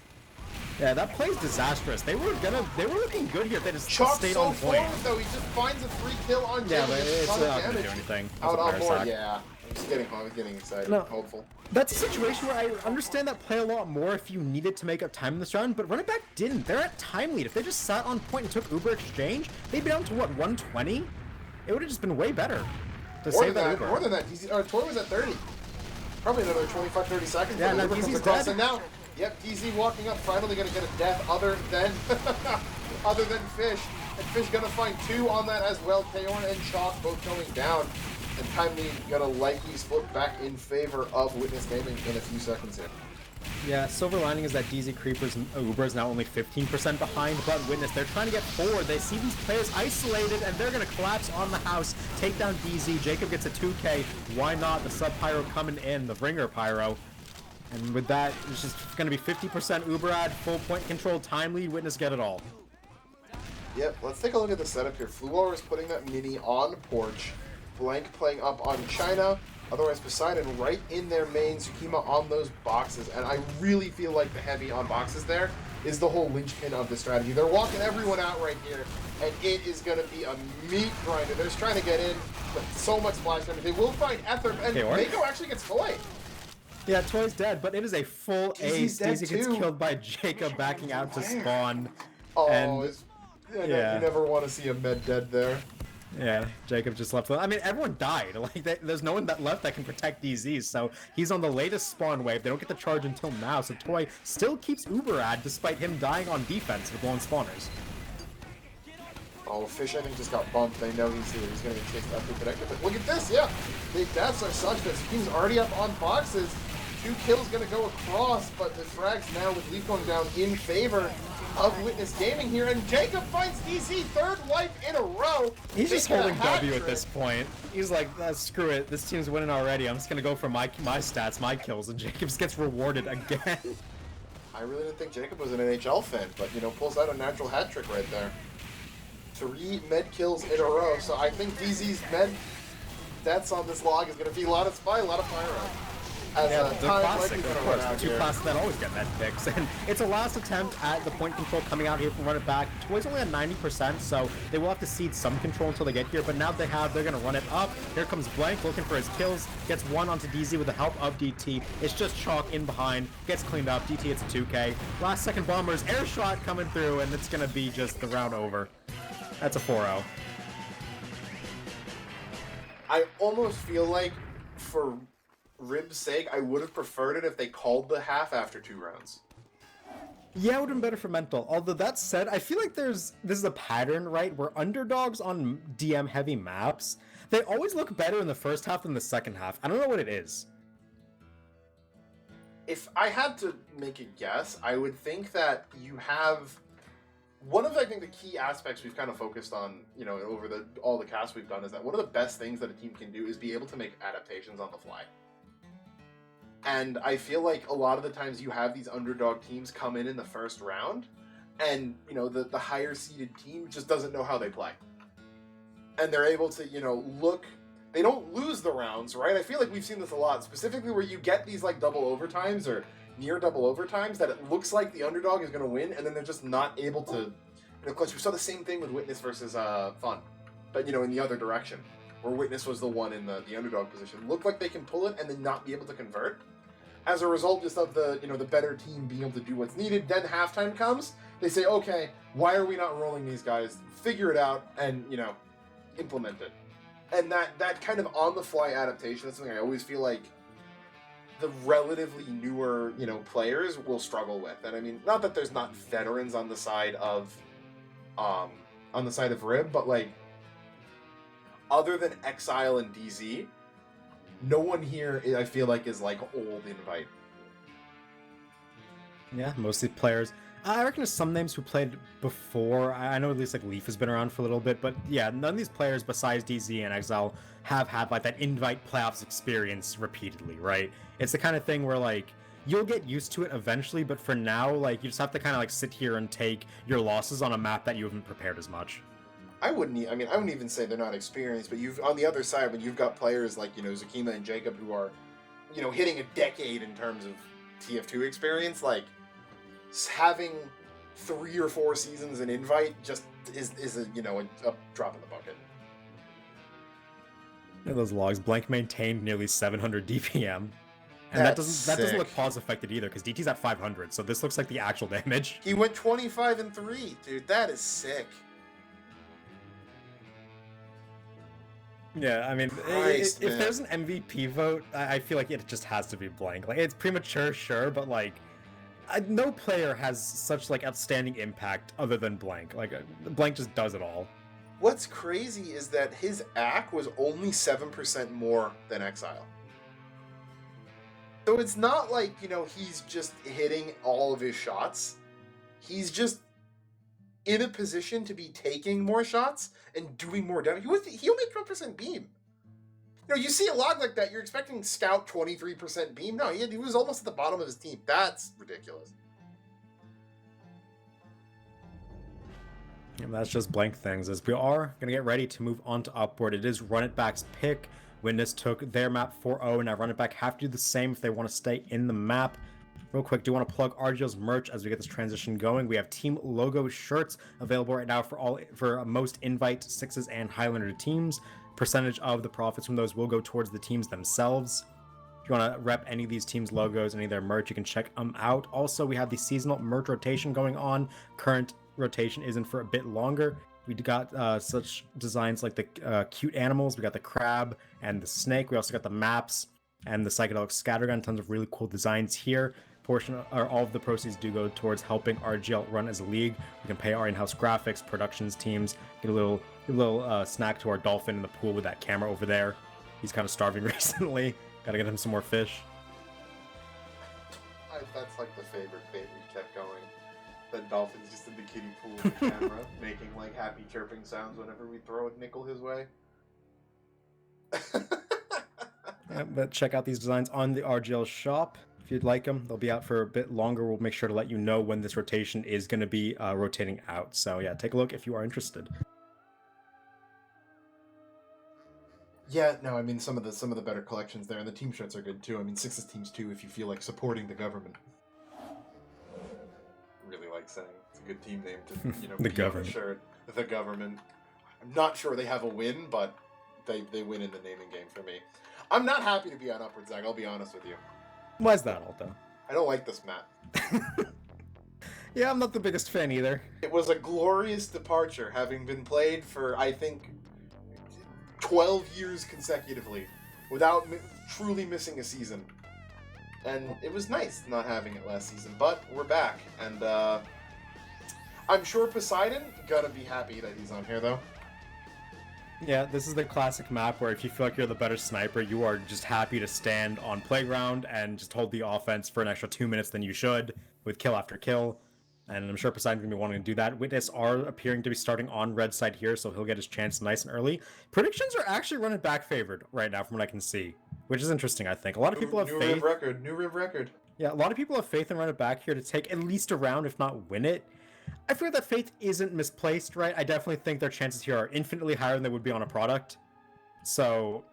Yeah, that play's disastrous. They were looking good here. They just Chalk stayed so on point. forward, though. He just finds a free kill on Yeah, Jimmy. but it's not gonna do anything. Out on board, yeah. I was getting excited, no, hopeful. That's a situation where I understand that play a lot more if you needed to make up time in this round, but Run It Back didn't. They're at time lead. If they just sat on point and took Uber exchange, they'd be down to what, 120? It would have just been way better to save that Uber. More than that. Toy was at 30. Probably another 25, 30 seconds. Yeah, now DZ's dead. And now, yep, DZ walking up, finally gonna get a death other than Fish. And Fish gonna find 2 on that as well. Kaorn and Chalk both going down. And time lead gonna likely split back in favor of Witness Gaming in a few seconds here. Yeah, silver lining is that DZ Creeper's Uber is now only 15% behind, but Witness, they're trying to get forward. They see these players isolated, and they're going to collapse on the house, take down DZ. Jacob gets a 2k. Why not? The sub pyro coming in, the ringer pyro. And with that, it's just going to be 50% Uber ad, full point control, time lead, Witness get it all. Yep, let's take a look at the setup here. Fluor is putting that mini on porch. Blank playing up on China. Otherwise, Poseidon right in their main, Tsukima on those boxes. And I really feel like the heavy on boxes there is the whole linchpin of the strategy. They're walking everyone out right here, and it is going to be a meat grinder. They're just trying to get in, but so much splash damage. They will find Ether, and Mako actually gets Toy. Yeah, Toy's dead, but it is a full ace. DZ gets killed by Jacob backing out to spawn. Oh, and, you never want to see a med dead there. Yeah, Jacob just left. I mean, everyone died. Like, there's no one that left that can protect DZs, so he's on the latest spawn wave. They don't get the charge until now, so Toy still keeps Uber ad despite him dying on defense with lone spawners. Oh, Fish, I think, just got bumped. They know he's here. He's going to get chased after connected. But look at this, yeah. The deaths are such that Schem's already up on boxes. 2 kills going to go across, but the frags now with Leaf going down in favor of Witness Gaming here, and Jacob finds DC 3rd life in a row. He's just holding W at this point. He's like, screw it, this team's winning already. I'm just gonna go for my stats, my kills, and Jacobs gets rewarded again. I really didn't think Jacob was an NHL fan, but pulls out a natural hat trick right there. 3 med kills in a row, so I think DZ's med deaths on this log is gonna be a lot of spy, a lot of pyro. Yeah, the classic, of course. The 2 classes that always get med picks. And it's a last attempt at the point control coming out here from Run It Back. Toy's only at 90%, so they will have to cede some control until they get here. But now they're going to run it up. Here comes Blank looking for his kills. Gets 1 onto DZ with the help of DT. It's just Chalk in behind. Gets cleaned up. DT hits a 2k. Last second Bombers air shot coming through, and it's going to be just the round over. That's a 4-0. I almost feel like for Rib's sake, I would have preferred it if they called the half after 2 rounds. Yeah, it would have been better for mental. Although that said, I feel like this is a pattern, right? Where underdogs on DM heavy maps, they always look better in the first half than the second half. I don't know what it is. If I had to make a guess, I would think that you have one of, I think, the key aspects we've kind of focused on, you know, over all the casts we've done is that one of the best things that a team can do is be able to make adaptations on the fly. And I feel like a lot of the times you have these underdog teams come in the first round, and, you know, the higher seeded team just doesn't know how they play. And they're able to, you know, they don't lose the rounds, right? I feel like we've seen this a lot, specifically where you get these, like, double overtimes or near double overtimes that it looks like the underdog is going to win, and then they're just not able to, you know, clutch. We saw the same thing with Witness versus Fun, but, you know, in the other direction, where Witness was the one in the underdog position. Looked like they can pull it and then not be able to convert. As a result just of the, you know, the better team being able to do what's needed. Then halftime comes, they say, okay, why are we not rolling these guys? Figure it out and, you know, implement it. And that kind of on-the-fly adaptation is something I always feel like the relatively newer, you know, players will struggle with. And I mean, not that there's not veterans on the side of Rib, but like, other than Exile and DZ, no one here, I feel like, is like old Invite. Yeah, mostly players. I reckon there's some names who played before. I know at least like Leaf has been around for a little bit, but yeah, none of these players besides DZ and Exile have had like that Invite playoffs experience repeatedly, right? It's the kind of thing where like you'll get used to it eventually, but for now, like you just have to kind of like sit here and take your losses on a map that you haven't prepared as much. I wouldn't even say they're not experienced, but on the other side, when you've got players like, you know, Zakima and Jacob who are, you know, hitting a decade in terms of TF2 experience, like, having 3 or 4 seasons in Invite just is a, you know, a drop in the bucket. Look at those logs. Blank maintained nearly 700 DPM. And that doesn't look pause affected either, because DT's at 500, so this looks like the actual damage. He went 25-3, dude. That is sick. Yeah, I mean, if there's an MVP vote, I feel like it just has to be Blank. Like, it's premature, sure, but like, no player has such like outstanding impact other than Blank. Like, Blank just does it all. What's crazy is that his AC was only 7% more than Exile. So it's not like, you know, he's just hitting all of his shots. He's just in a position to be taking more shots and doing more damage. He only had 12% beam. You know, you see a log like that, you're expecting Scout 23% beam. No, he was almost at the bottom of his team. That's ridiculous. And that's just Blank things. As we are going to get ready to move on to Upward, it is Run It Back's pick. Witness took their map 4-0, and now Run It Back have to do the same if they want to stay in the map. Real quick, do you want to plug RGL's merch as we get this transition going? We have team logo shirts available right now for most Invite, Sixes, and Highlander teams. Percentage of the profits from those will go towards the teams themselves. If you want to rep any of these teams' logos, any of their merch, you can check them out. Also, we have the seasonal merch rotation going on. Current rotation isn't for a bit longer. We got such designs like the cute animals. We got the crab and the snake. We also got the maps and the psychedelic scattergun. Tons of really cool designs here. All of the proceeds do go towards helping RGL run as a league. We can pay our in-house graphics, productions teams, get a little snack to our dolphin in the pool with that camera over there. He's kind of starving recently. Gotta get him some more fish. That's like the favorite bit we kept going. The dolphin's just in the kiddie pool with the camera, making like happy chirping sounds whenever we throw a nickel his way. Yeah, but check out these designs on the RGL shop. If you'd like them, they'll be out for a bit longer. We'll make sure to let you know when this rotation is going to be rotating out. So yeah, take a look if you are interested. Yeah, no, I mean some of the better collections there, and the team shirts are good too. I mean, Sixes teams too, if you feel like supporting the government. Really like saying it's a good team name to, you know, the government. Shirt. The government. I'm not sure they have a win, but they win in the naming game for me. I'm not happy to be on Upward, Zach. I'll be honest with you. Why is that, Alto? I don't like this map. Yeah, I'm not the biggest fan either. It was a glorious departure, having been played for, I think, 12 years consecutively, without truly missing a season. And it was nice not having it last season, but we're back. And I'm sure Poseidon gonna be happy that he's on here, though. Yeah, this is the classic map where if you feel like you're the better sniper, you are just happy to stand on playground and just hold the offense for an extra 2 minutes than you should, with kill after kill. And I'm sure Poseidon's gonna be wanting to do that. Witness are appearing to be starting on red side here, so he'll get his chance nice and early. Predictions are actually running back favored right now from what I can see, which is interesting, I think. A lot of people have New faith. New Rib record. Yeah, a lot of people have faith in run it back here to take at least a round, if not win it. I feel that faith isn't misplaced, right? I definitely think their chances here are infinitely higher than they would be on a product. So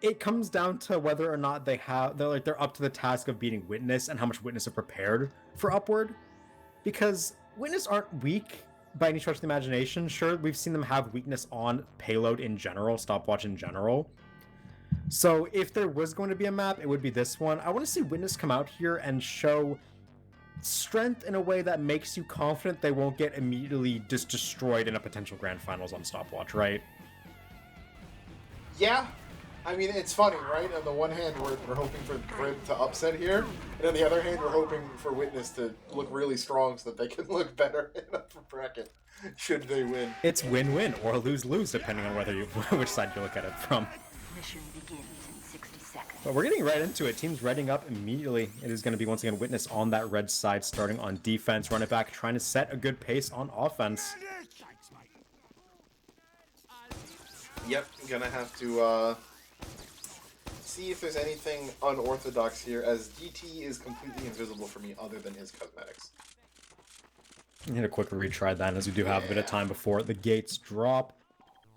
it comes down to whether or not they're up to the task of beating Witness and how much Witness are prepared for Upward. Because Witness aren't weak by any stretch of the imagination. Sure, we've seen them have weakness on payload in general, stopwatch in general. So if there was going to be a map, it would be this one. I want to see Witness come out here and show strength in a way that makes you confident they won't get immediately just destroyed in a potential grand finals on stopwatch, right? Yeah. I mean, it's funny, right? On the one hand, we're hoping for Grid to upset here, and on the other hand, we're hoping for Witness to look really strong so that they can look better in upper bracket, should they win. It's win-win or lose-lose, depending on whether which side you look at it from. Mission begins in 60 seconds. But we're getting right into it. Teams readying up immediately. It is going to be once again Witness on that red side, starting on defense, run it back, trying to set a good pace on offense. Yep, gonna have to see if there's anything unorthodox here, as DT is completely invisible for me other than his cosmetics. Hit a quick retry then, as we do have a bit of time before the gates drop.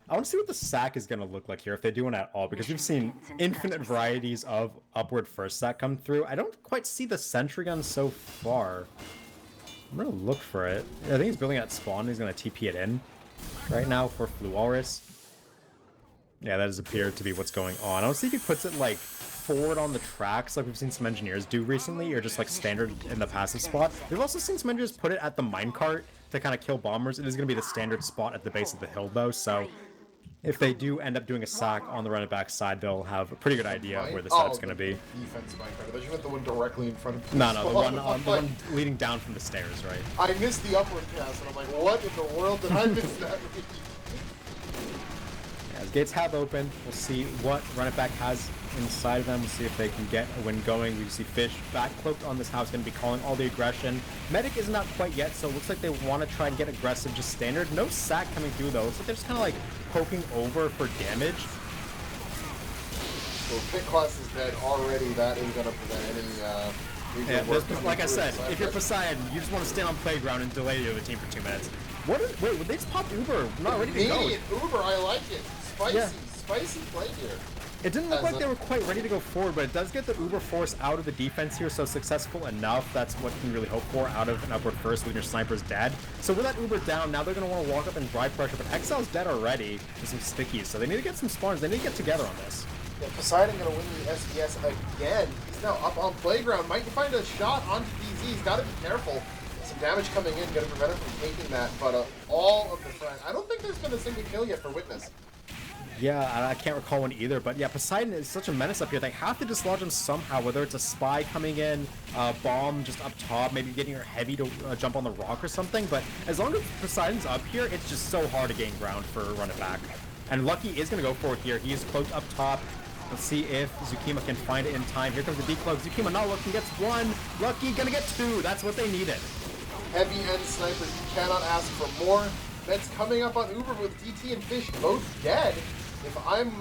I want to see what the sack is going to look like here, if they do one at all, because we've seen infinite varieties of upward first sack come through. I don't quite see the sentry gun so far. I'm going to look for it. I think he's building at spawn. He's going to TP it in right now for Flu Walrus. Yeah, that does appear to be what's going on. I don't see if he puts it, like, forward on the tracks like we've seen some engineers do recently, or just, like, standard in the passive spot. We've also seen some engineers put it at the minecart to kind of kill bombers. It is going to be the standard spot at the base of the hill, though, so if they do end up doing a sack on the run it back side, they'll have a pretty good idea of where the setup's going to be. Defense minecart. I thought you meant the one directly in front of you. No, the one leading down from the stairs, right? I missed the upward pass, and I'm like, what in the world did I miss that? As gates have opened, we'll see what run it back has inside of them. We'll see if they can get a win going. We see Fish back cloaked on this house, going to be calling all the aggression. Medic isn't out quite yet, so it looks like they want to try and get aggressive, just standard. No sack coming through though. Looks like they're just kind of like poking over for damage. Well, Pit Class is dead already. That is going to prevent any like I said, if you're Poseidon, you just want to stand on playground and delay the other team for 2 minutes. Wait, would they just pop Uber? I'm not ready to go. Immediate Uber, I like it. Spicy play here. It didn't look like they were quite ready to go forward, but it does get the Uber force out of the defense here, so successful enough. That's what you can really hope for out of an upward first when your sniper's dead. So with that Uber down, now they're going to want to walk up and dry pressure, but XL's dead already with some stickies, so they need to get some spawns. They need to get together on this. Yeah, Poseidon going to win the SDS again. He's now up on playground. Might find a shot onto DZ. He's got to be careful. Some damage coming in, going to prevent him from taking that, but all of the front. I don't think there's been a single kill yet for Witness. Yeah, I can't recall one either, but yeah, Poseidon is such a menace up here. They have to dislodge him somehow, whether it's a spy coming in, a bomb just up top, maybe getting her heavy to jump on the rock or something, but as long as Poseidon's up here, it's just so hard to gain ground for run it back. And Lucky is going to go for it here. He is cloaked up top. Let's see if Zukima can find it in time. Here comes the decloak. Zukima not looking, gets one. Lucky gonna get two. That's what they needed. Heavy and sniper, you cannot ask for more. That's coming up on Uber with DT and Fish both dead. If I'm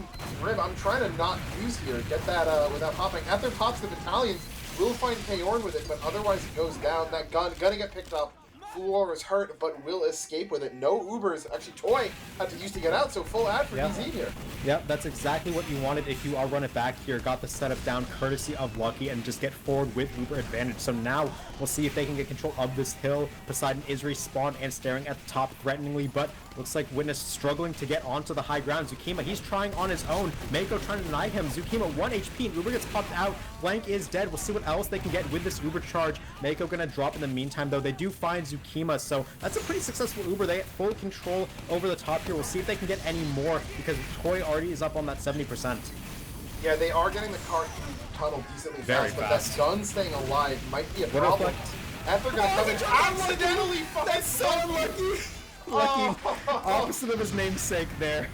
Grim, I'm trying to not use here. Get that without popping. At their tops, the battalions will find Kaorn with it, but otherwise it goes down. That gun gonna get picked up. Fluor is hurt, but will escape with it. No Ubers. Actually, Toy had to use to get out, so full ad for DZ here. Yep, that's exactly what you wanted if you are run it back here. Got the setup down courtesy of Lucky and just get forward with Uber advantage. So now we'll see if they can get control of this hill. Poseidon is respawned and staring at the top threateningly, but looks like Witness struggling to get onto the high ground. Zukima, he's trying on his own. Mako trying to deny him. Zukima 1 HP and Uber gets popped out. Blank is dead. We'll see what else they can get with this Uber charge. Mako gonna drop in the meantime though. They do find Zukima, so that's a pretty successful Uber. They get full control over the top here. We'll see if they can get any more because Toy already is up on that 70%. Yeah, they are getting the car tunnel decently fast, but that gun staying alive might be a problem. After gonna come in accidentally. That's so lucky. Lucky, opposite of his namesake there.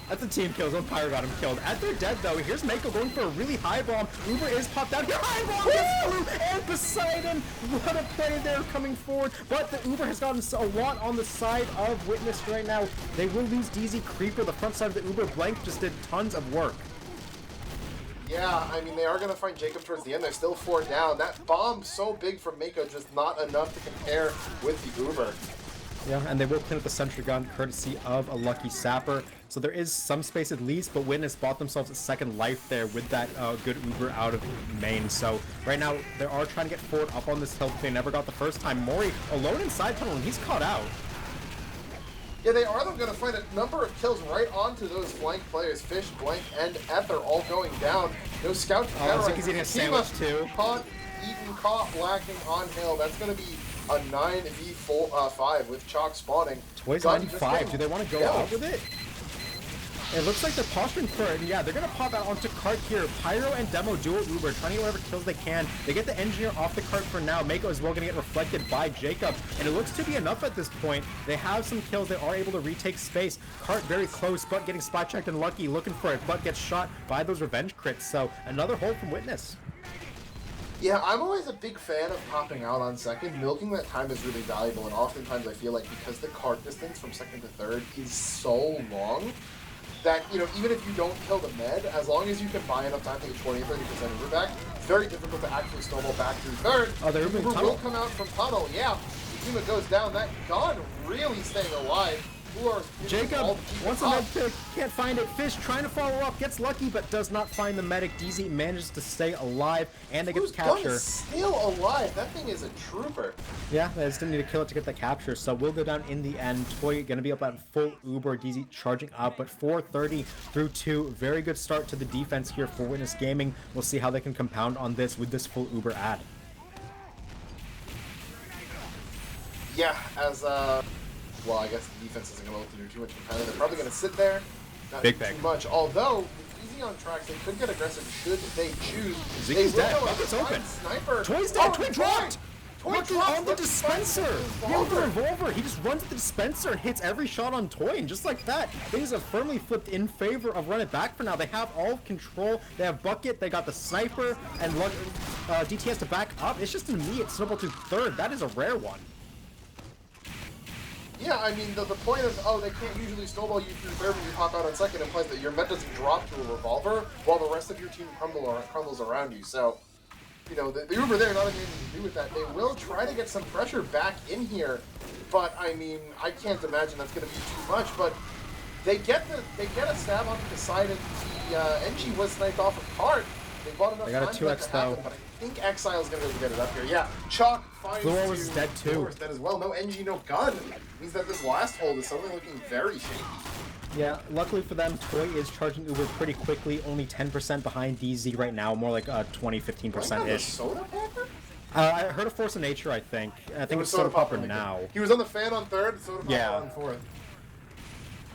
That's a team kill. Zone Pyro got him killed. At their dead though, here's Mako going for a really high bomb. Uber is popped out here. High bomb gets through, and Poseidon. What a play there coming forward. But the Uber has gotten a lot on the side of Witness right now. They will lose DZ Creeper. The front side of the Uber Blank just did tons of work. Yeah, I mean, they are going to find Jacob towards the end. They're still 4 down. That bomb so big from Mako, just not enough to compare with the Uber. Yeah, and they will clean up the sentry gun courtesy of a lucky sapper. So there is some space at least, but Witness bought themselves a second life there with that good Uber out of main. So right now they are trying to get forward up on this hill. They never got the first time. Mori alone inside tunnel, and he's caught out. Yeah, they are going to find a number of kills right onto those flank players. Fish, Blank, and Ether all going down. No scout. Ziki's eating a sandwich too. Caught, eaten, caught, lacking on hill. That's going to be a 9v5 with Chalk spawning. Toys 95. Do they want to go out with it? It looks like they're posturing for it, and yeah, they're going to pop out onto cart here. Pyro and Demo dual Uber, trying to get whatever kills they can. They get the Engineer off the cart for now. Mako is well going to get reflected by Jacob, and it looks to be enough at this point. They have some kills. They are able to retake space. Cart very close, but getting spot checked and lucky, looking for it, but gets shot by those revenge crits. So another hold from Witness. Yeah, I'm always a big fan of popping out on second. Milking that time is really valuable, and oftentimes I feel like because the cart distance from second to third is so long, that, you know, even if you don't kill the med, as long as you can buy enough time to get 20 or 30% Uber back, it's very difficult to actually snowball back through third. Oh, they're Uber will come out from tunnel, yeah. Yuma goes down, that gun really staying alive. Jacob wants a med pick, can't find it. Fish trying to follow up, gets lucky, but does not find the medic. DZ manages to stay alive, and they get the capture. Gun is still alive. That thing is a trooper. Yeah, they just didn't need to kill it to get the capture, so we'll go down in the end. Toy gonna be up at full Uber, DZ charging up, but 4:30 through 2. Very good start to the defense here for Witness Gaming. We'll see how they can compound on this with this full Uber ad. Yeah, as well, I guess the defense isn't going to do too much competitive. They're probably going to sit there, not do too much. Although, with Easy on tracks, they could get aggressive should they choose. Ziki's dead. Bucket's open. Sniper. Toy's dead. Toy dropped. Toy dropped on the dispenser. Yeah, with the revolver. He just runs to the dispenser and hits every shot on Toy, and just like that, things have firmly flipped in favor of Run It Back for now. They have all control. They have Bucket. They got the sniper, and DTS to back up. It's just an immediate snowball to third. That is a rare one. Yeah, I mean, the point is, oh, they can't usually snowball you through third when you pop out on second implies that your med doesn't drop to a revolver while the rest of your team crumbles around you. So, you know, the Uber there not having anything to do with that. They will try to get some pressure back in here, but, I mean, I can't imagine that's going to be too much, but they get a stab onto the side, and the NG was sniped off a cart. They bought enough time for that to happen, but I think Exile's going to be able to get it up here. Yeah, Chalk finds Blue was dead too. Blue was dead as well. No NG, no gun. Means that this last hold is suddenly looking very shaky. Yeah, luckily for them, Toy is charging Uber pretty quickly. Only 10% behind DZ right now, more like 20-15%-ish. Soda Popper? I heard of Force of Nature, I think. I think it's Soda Popper now. He was on the fan on third, Soda Popper on fourth.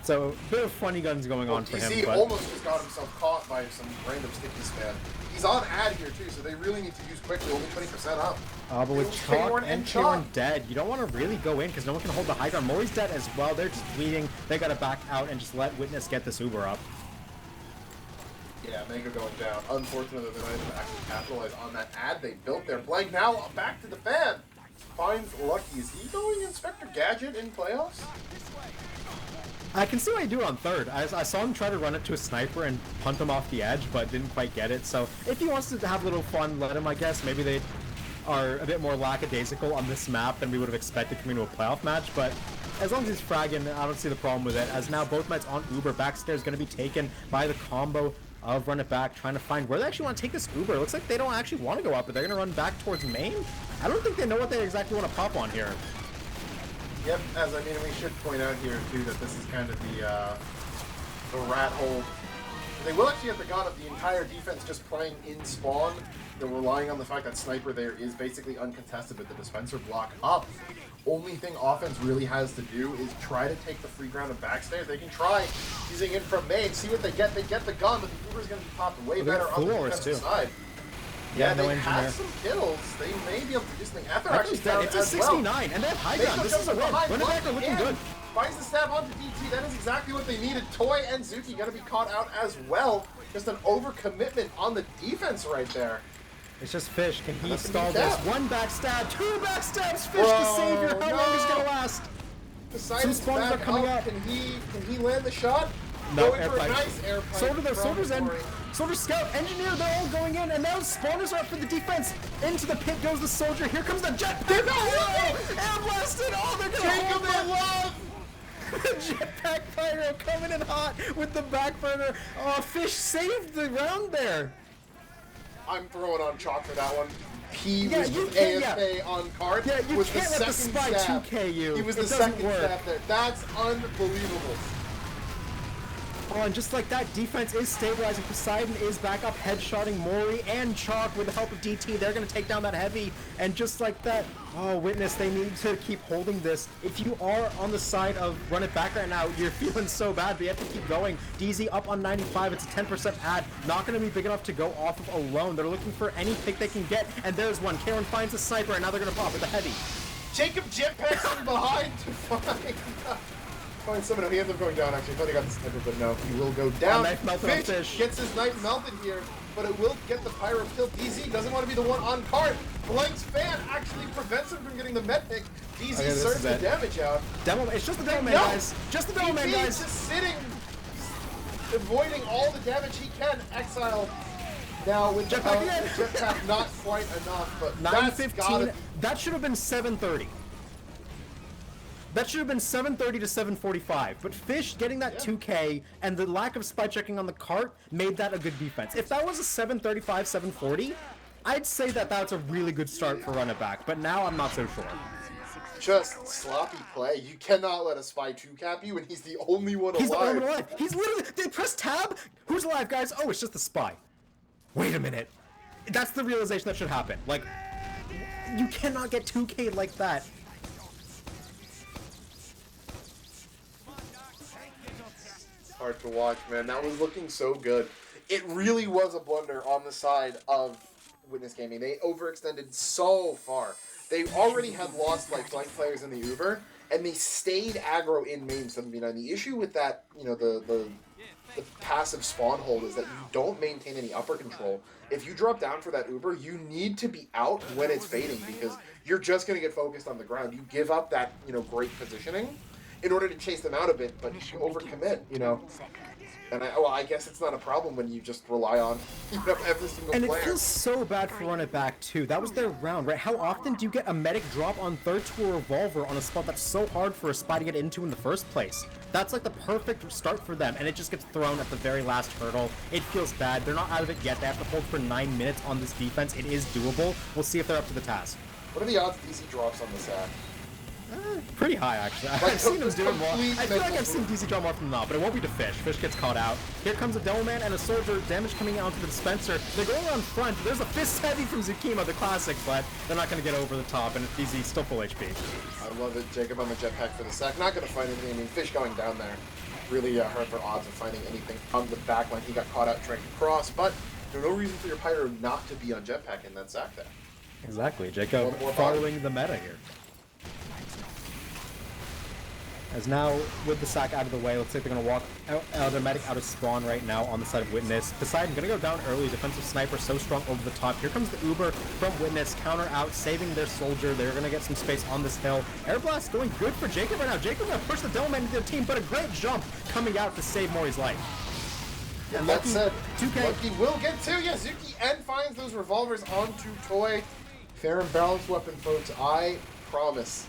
So, a bit of funny guns going on for him. DZ almost just got himself caught by some random sticky spam. He's on ad here too, so they really need to use quickly, only 20% up. But with Chalk and Kieran dead, you don't want to really go in because no one can hold the high ground. Mori's dead as well. They're just bleeding. They got to back out and just let Witness get this Uber up. Yeah, Mega going down. Unfortunately, they're not able to actually capitalize on that ad they built there. Blank now back to the fan. Finds Lucky. Is he going Inspector Gadget in playoffs? I can see why you do it on third. I saw him try to run it to a sniper and punt him off the edge, but didn't quite get it. So if he wants to have a little fun, let him, I guess. Maybe they are a bit more lackadaisical on this map than we would have expected coming to a playoff match. But as long as he's fragging, I don't see the problem with it. As now both meds on Uber. Backstairs going to be taken by the combo of Run It Back, trying to find where they actually want to take this Uber. It looks like they don't actually want to go up, but they're going to run back towards main. I don't think they know what they exactly want to pop on here. Yep, as I mean, we should point out here too that this is kind of the rat hole. They will actually have the gun of the entire defense just playing in spawn. They're relying on the fact that Sniper there is basically uncontested with the dispenser block up. Only thing offense really has to do is try to take the free ground and backstairs. They can try using it from main, see what they get. They get the gun, but the Uber's going to be popped way better on the defensive side. Yeah, no they engineer. have some kills. They may be able to do something. Ether actually dead. It's a 69, and they have high ground. This is a win. Run It Back are looking good. finds the stab onto DT. That is exactly what they needed. Toy and Zuki gonna be caught out as well. Just an overcommitment on the defense right there. It's just Fish. Can he Nothing stall to this? cap. One backstab, two backstabs. Fish Whoa, the savior. How long is it gonna last? Poseidon's Some spawns back are coming up. Can he land the shot? No, Going for a airplane. nice airplane. Soldiers in. Soldier scout, engineer, they're all going in, and now spawners are up for the defense. Into the pit goes the soldier. Here comes the jetpack. Air blasted. Oh, they're gonna Jacob hold in love. Jetpack pyro coming in hot with the back burner. Oh, Fish saved the round there. I'm throwing on chalk for that one. He Yeah, was you with can't- AFK on card. Yeah, you was can't the let the second spy stab. 2K you. He was It the doesn't second work. stab there. That's unbelievable. Oh, and just like that, defense is stabilizing. Poseidon is back up, headshotting Mori and Chalk with the help of DT. They're going to take down that heavy, and just like that, oh, Witness, they need to keep holding this. If you are on the side of run it back right now, you're feeling so bad, but you have to keep going. DZ up on 95, it's a 10% ad. Not going to be big enough to go off of alone. They're looking for any pick they can get, and there's one. Karen finds a sniper, and now they're going to pop with the heavy. Jacob jetpacks from behind to find someone. He ends up going down, actually. I thought he got the sniper, but no. He will go down. Knife melted on Fish. Gets his knife melted here, but it will get the pyro kill. DZ doesn't want to be the one on card. Blank's fan actually prevents him from getting the med pick. DZ Okay, this sorts is the it. damage out. Demo, it's just the Demo Man, No! guys. Just the Demo Man, DZ guys. just sitting, avoiding all the damage he can. Exile now with the Jetpack again. jetpack, not quite enough, but that's gotta 9:15. That should have been 7:30. That should have been 7:30 to 7:45. But Fish getting that 2K and the lack of spy checking on the cart made that a good defense. If that was a 7:35, 7:40, I'd say that that's a really good start for run it back. But now I'm not so sure. just sloppy play. You cannot let a spy 2-cap you, and he's the only one He's the alive. only one alive. He's literally. They press tab. Who's alive, guys? Oh, it's just the spy. Wait a minute. That's the realization that should happen. Like, you cannot get 2K like that. Hard to watch, man. That was looking so good. It really was a blunder on the side of Witness Gaming. They overextended so far. They already had lost like flank players in the Uber, and they stayed aggro in main 7v9. The issue with that, you know, the passive spawn hold is that you don't maintain any upper control. If you drop down for that Uber, you need to be out when it's fading because you're just going to get focused on the ground. You give up that, you know, great positioning in order to chase them out a bit, but you overcommit, you know. And I guess it's not a problem when you just rely on, you know, every single And player. it feels so bad for Run It Back too. That was their round, right? How often do you get a medic drop on third to a revolver on a spot that's so hard for a spy to get into in the first place? That's like the perfect start for them, and it just gets thrown at the very last hurdle. It feels bad. They're not out of it yet. They have to hold for 9 minutes on this defense. It is doable. We'll see if they're up to the task. What are the odds DC drops on this app? Pretty high, actually. Like, I've seen him doing more. complete I feel like mental I've seen DC draw more from not, but it won't be to Fish. Fish gets caught out. Here comes a Demo Man and a Soldier. Damage coming out to the dispenser. They're going around front. There's a fist heavy from Zukima, the classic, but they're not going to get over the top, and DZ still full HP. I love it. Jacob on the jetpack for the sec. Not going to find anything. I mean, Fish going down there really hurt their odds of finding anything on the back line. He got caught out trying to cross, but there's no reason for your Pyro not to be on jetpack in that sack there. Exactly. Jacob One more following the meta here. As now, with the sack out of the way, looks like they're going to walk out, their medic out of spawn right now on the side of Witness. Poseidon going to go down early. Defensive sniper so strong over the top. Here comes the Uber from Witness. Counter out, saving their Soldier. They're going to get some space on this hill. Air Blast going good for Jacob right now. Jacob going to push the Dome Man into the team, but a great jump coming out to save Mori's life. Yeah, And that Lucky, said, 2K. Lucky will get two. Yeah, Zuki and finds those revolvers onto Toy. Fair and balanced weapon, folks. I promise.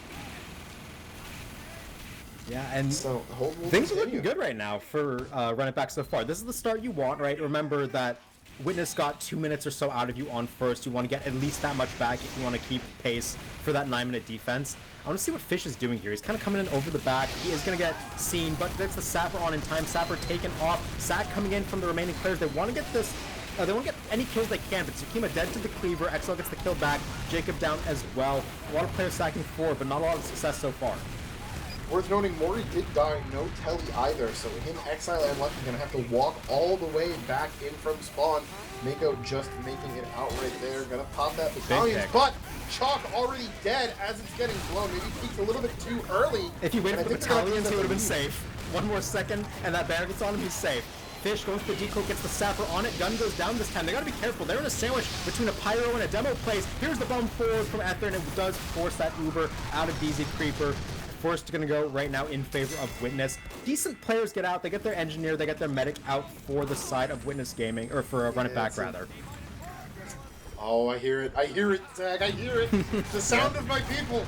Yeah, and So hold will things are continue. looking good right now for Run It Back so far. This is the start you want, right? Remember that Witness got 2 minutes or so out of you on first. You want to get at least that much back if you want to keep pace for that 9-minute defense. I want to see what Fish is doing here. He's kind of coming in over the back. He is going to get seen, but that's the Sapper on in time. Sapper taken off. Sack coming in from the remaining players. They want to get this... they want to get any kills they can, but Tsukima dead to the Cleaver. Exile gets the kill back. Jacob down as well. A lot of players sacking forward, but not a lot of success so far. Worth noting, Mori did die, no telly either, so him, Exile, and Lucky are going to have to walk all the way back in from spawn. Mako just making it out right there. Going to pop that battalion, pick. but Chalk already dead as it's getting blown. Maybe peaked a little bit too early. If he waited and for the I think they're gonna battalions, he would have been use that safe. One more second, and that banner gets on him, he's safe. Fish going for the decoy, gets the sapper on it. Gun goes down this time. They gotta be careful. They're in a sandwich between a pyro and a demo place. Here's the bum forward from Ether, and it does force that Uber out of DZ Creeper. Forced gonna go right now in favor of Witness. Decent players get out. They get their engineer, they get their medic out for the side of Witness Gaming, or for Run It Back rather. Oh, I hear it. I hear it, Zach. I hear it. The sound of my people.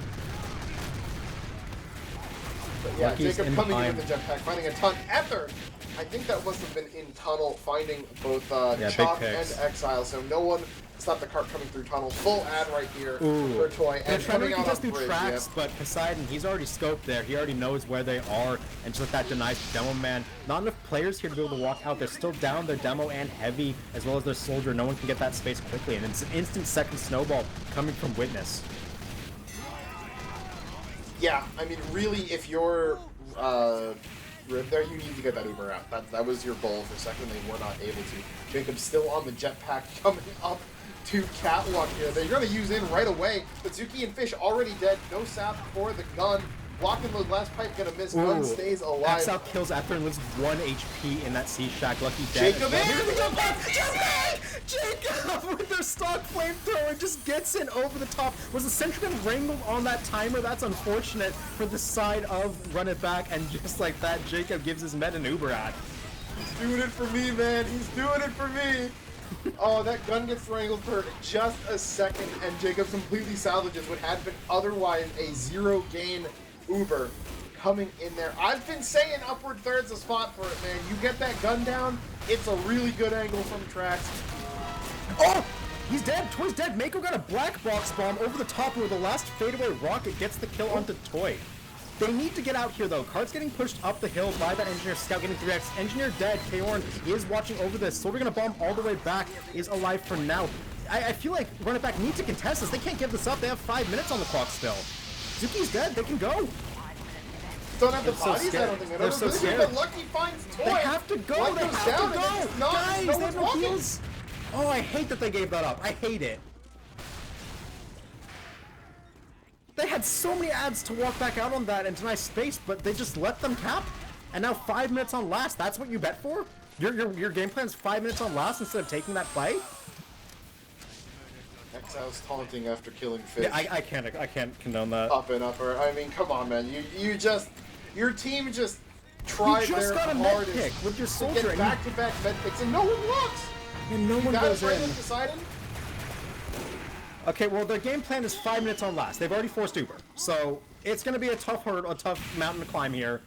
But yeah, Lucky's Jacob in coming in behind. with the jetpack, finding a ton. Ether, I think that must have been in tunnel, finding both big Chalk picks. and Exile, so no one stopped the cart coming through tunnel. Full ad right here Ooh. for Toy. They're And trying coming to out just on do bridge, tracks, but Poseidon, he's already scoped there. He already knows where they are, and just like that denies the demo man. Not enough players here to be able to walk out. They're still down their demo and heavy, as well as their soldier. No one can get that space quickly, and it's an instant second snowball coming from Witness. Yeah, I mean, really, if you're Rib there, you need to get that Uber out. That was your goal for second. They were not able to. Jacob's still on the jetpack coming up to Catwalk here. They're going to use in right away. Bazuki and Fish already dead. No sap for the gun. Lock and load, last pipe gonna miss. Gun stays alive. Exile kills Ether and lives 1 HP in that C-Shack. Lucky dead. Jacob as well. in! Here we go. Jacob with their stock flamethrower just gets in over the top. Was the sentry gun wrangled on that timer? That's unfortunate for the side of Run It Back, and just like that, Jacob gives his med an Uber at. He's doing it for me, man. He's doing it for me. Oh, that gun gets wrangled for just a second, and Jacob completely salvages what had been otherwise a zero gain Uber coming in there. I've been saying upward third's a spot for it, man. You get that gun down, it's a really good angle from tracks. Oh! He's dead! Toy's dead! Mako got a black box bomb over the top where the last fadeaway rocket gets the kill onto Toy. They need to get out here though. Cart's getting pushed up the hill by that Engineer Scout getting 3x. Engineer dead. Kaorn is watching over this. Soldier gonna bomb all the way back. Is alive for now. I feel like Run It Back need to contest this. They can't give this up. They have 5 minutes on the clock still. Zuki's dead. They can go. Don't have the so bodies, I scared. don't think. I They're don't so really scared. think that Lucky finds Toy. They have to go. Light They goes have down, to and go. it's not, Guys, no they one's have no walking. heals. Oh, I hate that they gave that up. I hate it. They had so many ads to walk back out on that and deny space, but they just let them cap. And now 5 minutes on last. That's what you bet for? Your game plan is 5 minutes on last instead of taking that play? Exile's taunting after killing Fish. Yeah, I can't condone that. Up and upper. I mean, come on, man. Your team just tried You just their got a med hardest pick with your to soldier, get and back-to-back med picks, and no one looks. and no one Got goes it right in. with Poseidon? Okay, well, their game plan is 5 minutes on last. They've already forced Uber. So it's going to be a tough hurdle, a tough mountain to climb here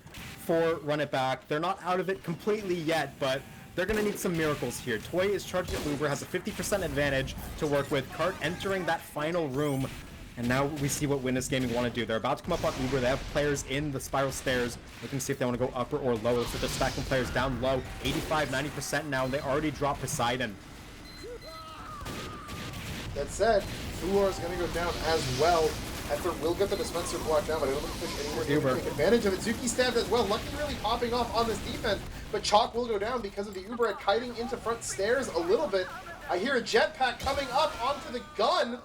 for Run It Back. They're not out of it completely yet, but they're going to need some miracles here. Toy is charging at Uber, has a 50% advantage to work with. Cart entering that final room, and now we see what Witness Gaming want to do. They're about to come up on Uber. They have players in the spiral stairs looking to see if they want to go upper or lower. Looks like they're stacking players down low, 85, 90% now, and they already dropped Poseidon. That said, Fulor is going to go down as well. Ether will get the dispenser blocked down, but I don't think Fish anywhere Uber. to take advantage of it. Zuki stabbed as well. Lucky really popping off on this defense, but Chalk will go down because of the Uber at kiting into front stairs a little bit. I hear a jetpack coming up onto the gun.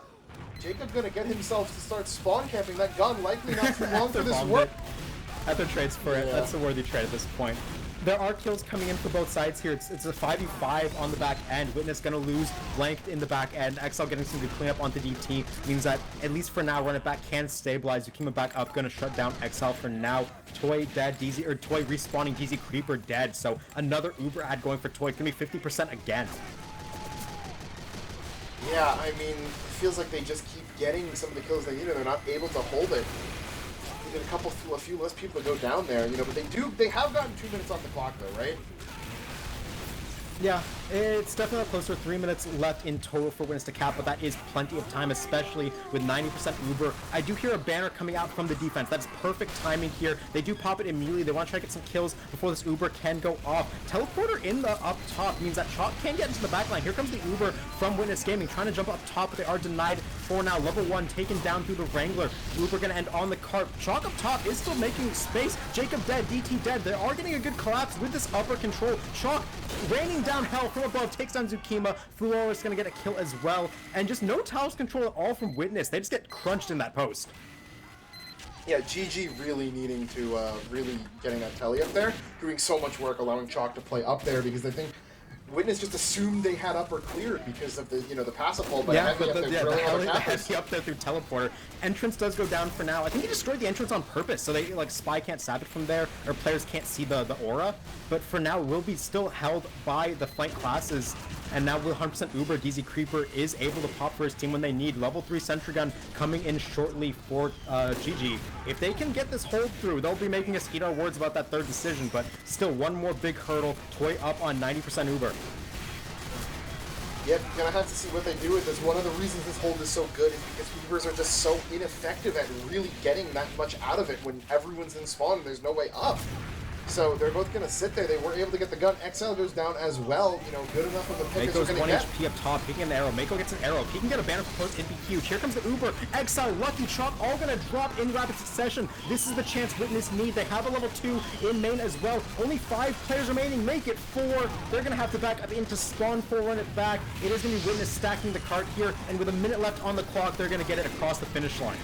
Jacob going to get himself to start spawn camping that gun, likely not too long for this work. Ether trades for it. Yeah. That's a worthy trade at this point. There are kills coming in for both sides here. It's a 5v5 on the back end. Witness gonna lose blanked in the back end. Exile getting some good cleanup onto DT means that at least for now, Run It Back can stabilize. Yukima back up, gonna shut down Exile for now. Toy dead, DZ or Toy respawning, DZ Creeper dead. So another Uber ad going for Toy. It's gonna be 50% again. Yeah, I mean, it feels like they just keep getting some of the kills they need, and they're not able to hold it. They get a few less people to go down there, but they have gotten 2 minutes off the clock though, right? Yeah, it's definitely closer. 3 minutes left in total for Witness to cap, but that is plenty of time, especially with 90% Uber. I do hear a banner coming out from the defense. That's perfect timing here. They do pop it immediately. They want to try to get some kills before this Uber can go off. Teleporter in the up top means that Chalk can get into the back line. Here comes the Uber from Witness Gaming, trying to jump up top, but they are denied for now. Level 1 taken down through the Wrangler. Uber going to end on the cart. Chalk up top is still making space. Jacob dead, DT dead. They are getting a good collapse with this upper control. Chalk raining down hell from above, takes down Zukima. Fluor is going to get a kill as well. And just no Talos control at all from Witness. They just get crunched in that post. Yeah, GG really needing to, really getting that telly up there, doing so much work, allowing Chalk to play up there, because I think Witness just assumed they had upper cleared because of the, the passive hold, but Yeah, heavy but up there drilling all the the cappers. heavy up there through teleporter. Entrance does go down for now. I think he destroyed the entrance on purpose, so they like Spy can't stab it from there, or players can't see the aura. But for now, it will be still held by the flank classes. And now with 100% Uber, DZ Creeper is able to pop for his team when they need. Level 3 Sentry Gun coming in shortly for GG. If they can get this hold through, they'll be making us eat our words about that third decision, but still one more big hurdle. Toy up on 90% Uber. Yep, you're gonna have to see what they do with this. One of the reasons this hold is so good is because Ubers are just so ineffective at really getting that much out of it when everyone's in spawn and there's no way up. So they're both gonna sit there. They weren't able to get the gun. XL goes down as well. Good enough on the pick as Mako's we're gonna 1 get. HP up top, picking an arrow. Mako gets an arrow. He can get a banner for post, it'd be huge. Here comes the Uber. Exile, Lucky, Chalk, all gonna drop in rapid succession. This is the chance Witness need. They have a level 2 in main as well. Only 5 players remaining. Make it 4. They're gonna have to back up into spawn 4, run it back. It is gonna be Witness stacking the cart here, and with a minute left on the clock, they're gonna get it across the finish line.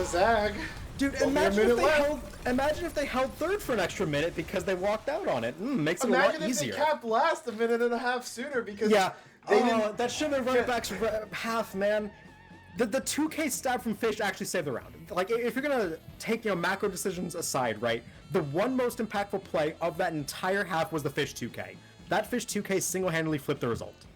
Zag. Dude, imagine if they held third for an extra minute because they walked out on it. Makes it a lot easier. Imagine if they capped last a minute and a half sooner because they didn't. That should have been running back's half, man. The 2K stab from Fish actually saved the round. Like, if you're gonna take macro decisions aside, right? The one most impactful play of that entire half was the Fish 2K. That Fish 2K single-handedly flipped the result.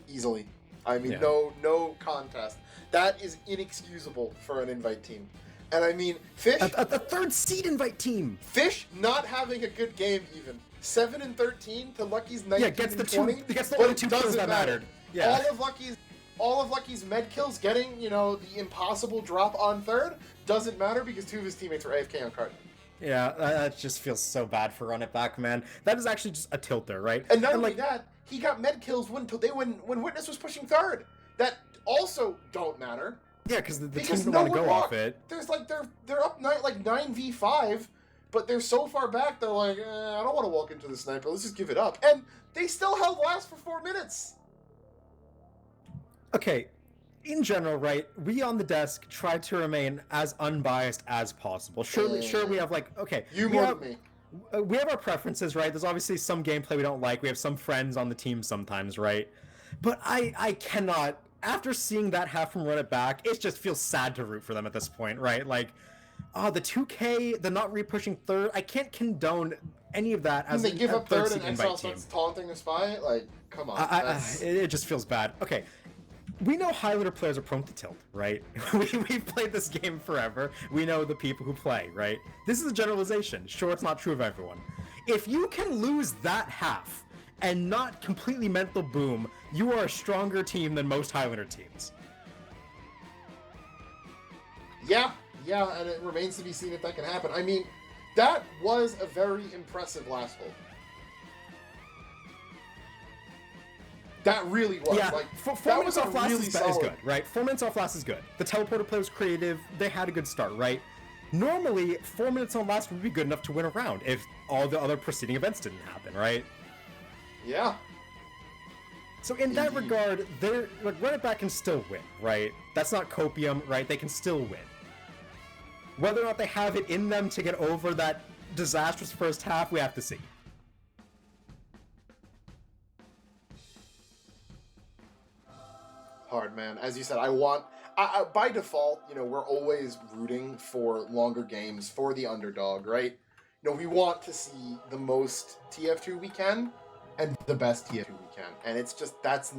Easily. I mean, no contest. That is inexcusable for an invite team. And I mean, Fish... A third seed invite team! Fish not having a good game, even. 7-13 to Lucky's 19 gets the 20, gets the only 2 kills that mattered. Yeah. All of Lucky's med kills getting, the impossible drop on third doesn't matter because 2 of his teammates were AFK on card. Yeah, that just feels so bad for Run It Back, man. That is actually just a tilter, right? And not only that, he got med kills when Witness was pushing third. That also don't matter. Yeah, because the team don't want to go off it. There's they're up 9v5, but they're so far back. They're like, I don't want to walk into the sniper. Let's just give it up. And they still held last for 4 minutes. Okay, in general, right? We on the desk try to remain as unbiased as possible. Sure, we have more than me. We have our preferences, right? There's obviously some gameplay we don't like. We have some friends on the team sometimes, right? But I cannot. After seeing that half from Run It Back, it just feels sad to root for them at this point, right? Like, the 2K, the not re-pushing third, I can't condone any of that as they give up third and invite Exile starts taunting the Spy? Like, come on. It just feels bad. Okay, we know Highlander players are prone to tilt, right? We've played this game forever. We know the people who play, right? This is a generalization. Sure, it's not true of everyone. If you can lose that half and not completely mental boom, you are a stronger team than most Highlander teams. Yeah, and it remains to be seen if that can happen. I mean, that was a very impressive last hold. That really was. Yeah, like, 4 minutes off last really is good, right? 4 minutes off last is good. The teleporter play was creative. They had a good start, right? Normally, 4 minutes on last would be good enough to win a round if all the other preceding events didn't happen, right? Yeah. So in that regard, they're like Run It Back can still win, right? That's not copium, right? They can still win. Whether or not they have it in them to get over that disastrous first half, we have to see. Hard, man. As you said, by default, we're always rooting for longer games, for the underdog, right? We want to see the most TF2 we can, and the best TF2 we can. And it's just, that's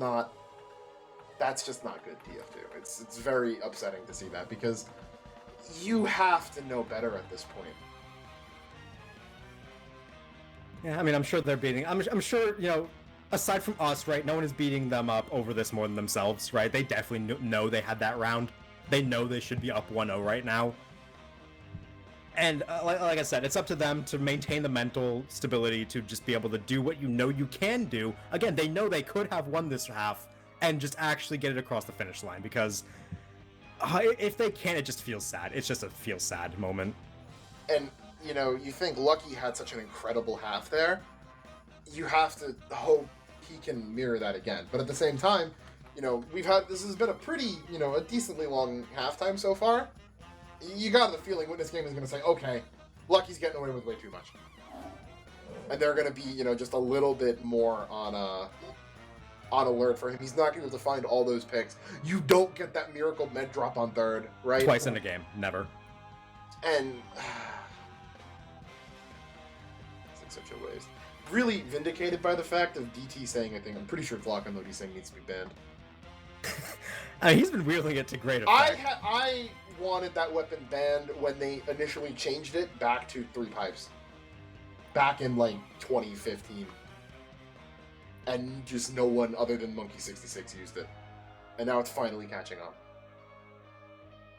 just not good TF2. It's very upsetting to see that, because you have to know better at this point. Yeah, I mean, I'm sure they're beating, I'm sure, aside from us, right, no one is beating them up over this more than themselves, right? They definitely know they had that round. They know they should be up 1-0 right now. And like I said, it's up to them to maintain the mental stability to just be able to do what you can do. Again, they know they could have won this half and just actually get it across the finish line, because if they can't, it just feels sad. It's just a feel sad moment. And, you think Lucky had such an incredible half there. you have to hope he can mirror that again. But at the same time, you know, this has been a pretty, you know, a decently long halftime so far. You got the feeling Witness Gaming is going to say, okay, Lucky's getting away with way too much. And they're going to be, you know, just a little bit more on alert for him. He's not going to be able to find all those picks. You don't get that miracle med drop on third, right? Twice in a game, never. And it's like such a waste. Really vindicated by the fact of DT saying, I think, I'm pretty sure Glock Unload he's saying needs to be banned. He's been wielding it to great effect. I wanted that weapon banned when they initially changed it back to 3 pipes. Back in, like, 2015. And just no one other than Monkey 66 used it. And now it's finally catching on.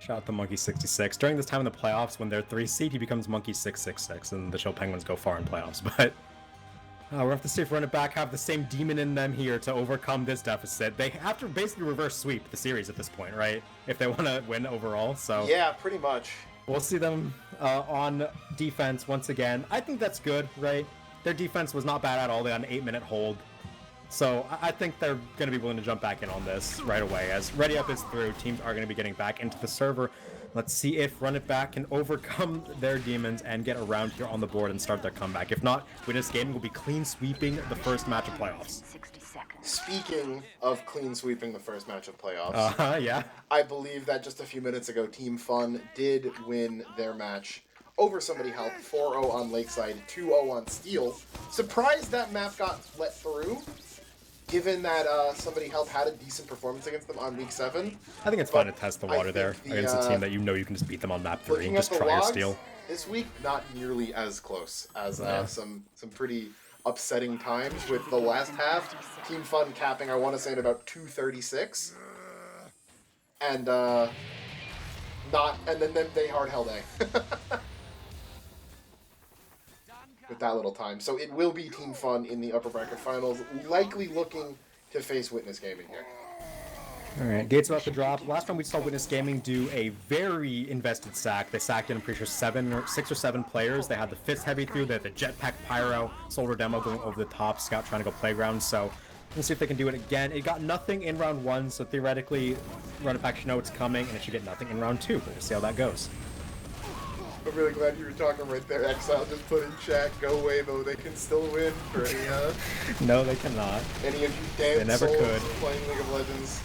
Shout out to Monkey 66. During this time in the playoffs, when they're 3 seed, he becomes Monkey 666, and the Chill Penguins go far in playoffs. But we're going to have to see if Run It Back have the same demon in them here to overcome this deficit. They have to basically reverse sweep the series at this point, right? If they want to win overall. So yeah, pretty much. We'll see them on defense once again. I think that's good, right? Their defense was not bad at all. They had an 8-minute hold. So I think they're going to be willing to jump back in on this right away. As Ready Up is through, teams are going to be getting back into the server. Let's see if Run It Back can overcome their demons and get around here on the board and start their comeback. If not, Witness Gaming will be clean sweeping the first match of playoffs. Speaking of clean sweeping the first match of playoffs, yeah. I believe that just a few minutes ago, Team Fun did win their match over Somebody Help, 4-0 on Lakeside, 2-0 on Steel. Surprised that map got let through, given that Somebody Help had a decent performance against them on Week 7. I think it's fine to test the water there against a team that you know you can just beat them on map 3 and just try your Steel. This week, not nearly as close as some pretty upsetting times with the last half. Team Fun capping, I want to say, at about 236. And then they hard held A. With that little time. So it will be Team Fun in the upper bracket finals, likely looking to face Witness Gaming here. Alright, gates about to drop. Last time we saw Witness Gaming do a very invested sack. They sacked in, I'm pretty sure, 6 or 7 players. They had the Fist Heavy through, they had the Jetpack Pyro, Soldier Demo going over the top, Scout trying to go Playground, so we'll see if they can do it again. It got nothing in round 1, so theoretically, Run It Back should know it's coming, and it should get nothing in round 2. We'll see how that goes. I'm really glad you were talking right there. Exile just put in chat, go away though, they can still win for any, No, they cannot. Any of you damn they never souls could. playing League of Legends.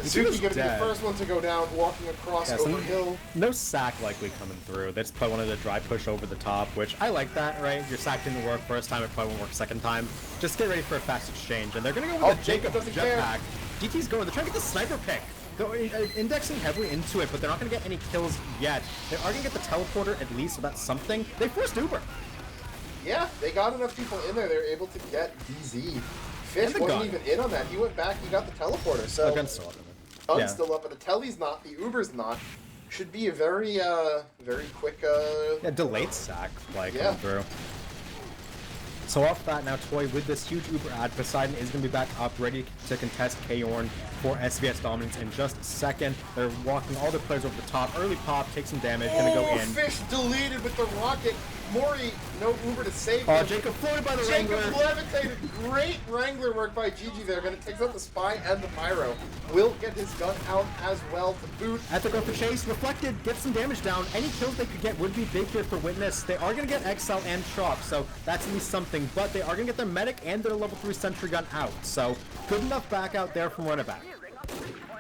Suki gonna be the first one to go down, walking across over hill. No sack likely coming through. They just probably wanted a dry push over the top, which I like that, right? Your sack didn't work first time, it probably won't work second time. Just get ready for a fast exchange. And they're gonna go with the Jacob Jetpack. DT's going, they're trying to get the sniper pick. They're indexing heavily into it, but they're not going to get any kills yet. They are going to get the teleporter at least, so that's something. They forced Uber. Yeah, they got enough people in there. They were able to get DZ. Fish wasn't even in on that. He went back, he got the teleporter. So Gun's still up. Gun's still up, but the Telly's not, the Uber's not. Should be a very, very quick, yeah, delayed sack, like, coming through. So off that, now Toy with this huge Uber ad, Poseidon is going to be back up, ready to contest Kaorn for SVS dominance in just a second. They're walking all the players over the top. Early pop, take some damage, going to go in. Fish deleted with the rocket. Mori, no Uber to save him. Jacob floated by the Wrangler. Jacob levitated. Great Wrangler work by GG there. Going to take out the Spy and the Pyro. Will get his gun out as well to boot. At the go for chase, Reflected, get some damage down. Any kills they could get would be big here for Witness. They are going to get Exile and Chop, so that's at least something. But they are going to get their Medic and their level 3 Sentry Gun out. So good enough back out there from Run It Back.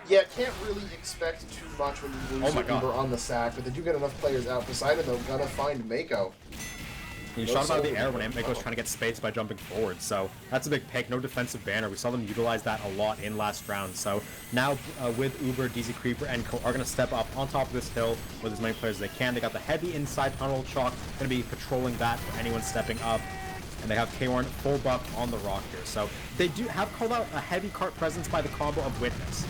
Yeah, can't really expect too much when you lose Uber on the sack, but they do get enough players out. Poseidon, though, gonna find Mako. He shot him out of the air when Mako was trying to get space by jumping forward, so that's a big pick. No defensive banner. We saw them utilize that a lot in last round. So now with Uber, DZ Creeper, and Co are going to step up on top of this hill with as many players as they can. They got the heavy inside tunnel chalk, going to be patrolling that for anyone stepping up. And they have Kaorn full buff on the rock here. So they do have called out a heavy cart presence by the combo of Witness.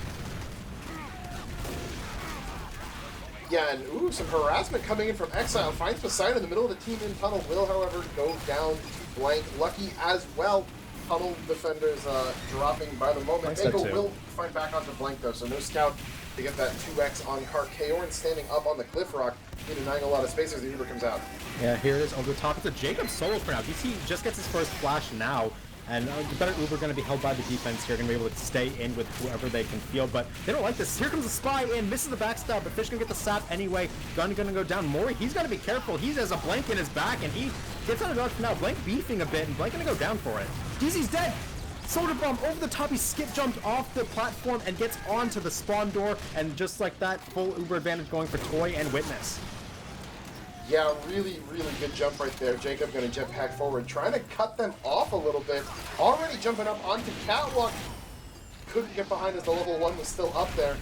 Yeah, and some harassment coming in from Exile. Finds Poseidon in the middle of the team in tunnel. Will, however, go down to Blank. Lucky as well. Tunnel defenders dropping by the moment. Nice Mako will find back onto Blank, though, so no scout to get that 2x on Cart. Kaorn standing up on the cliff rock, denying a lot of space as the Uber comes out. Yeah, here it is over the top. It's a Jacob solo for now. DC just gets his first flash now. And the better Uber going to be held by the defense here, going to be able to stay in with whoever they can field, but they don't like this. Here comes the spy in, misses the backstab, but Fish going to get the sap anyway. Gun going to go down. Mori, he's got to be careful. He has a blank in his back, and he gets on a dodge for now. Blank beefing a bit, and Blank going to go down for it. DZ's dead. Soda Bomb over the top. He skip jumped off the platform and gets onto the spawn door, and just like that, full Uber advantage going for Toy and Witness. Yeah, really, really good jump right there. Jacob going to jetpack forward, trying to cut them off a little bit. Already jumping up onto Catwalk. Couldn't get behind as the level 1 was still up there.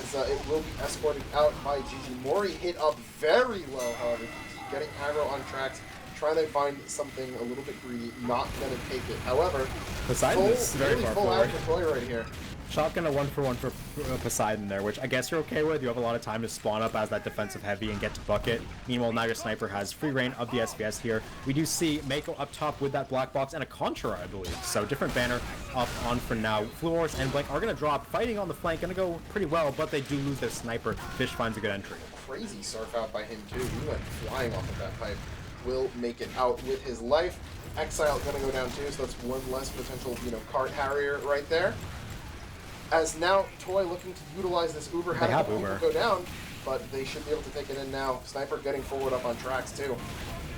As it will be escorted out by GG. Mori hit up very low, however. GG getting aggro on tracks, trying to find something a little bit greedy, not going to take it. However, Poseidon is very really far full forward. active player right here. Shotgun a 1-for-1 for Poseidon there, which I guess you're okay with. You have a lot of time to spawn up as that defensive heavy and get to bucket. Meanwhile, now your sniper has free reign of the SBS here. We do see Mako up top with that black box and a Contra, I believe. So different banner up on for now. Fluors and Blank are going to drop, fighting on the flank, going to go pretty well, but they do lose their sniper. Fish finds a good entry. Crazy surf out by him too. He went flying off of that pipe. Will make it out with his life. Exile going to go down too, so that's one less potential, cart harrier right there. As now Toy looking to utilize this Uber, having Uber go down, but they should be able to take it in now. Sniper getting forward up on tracks too.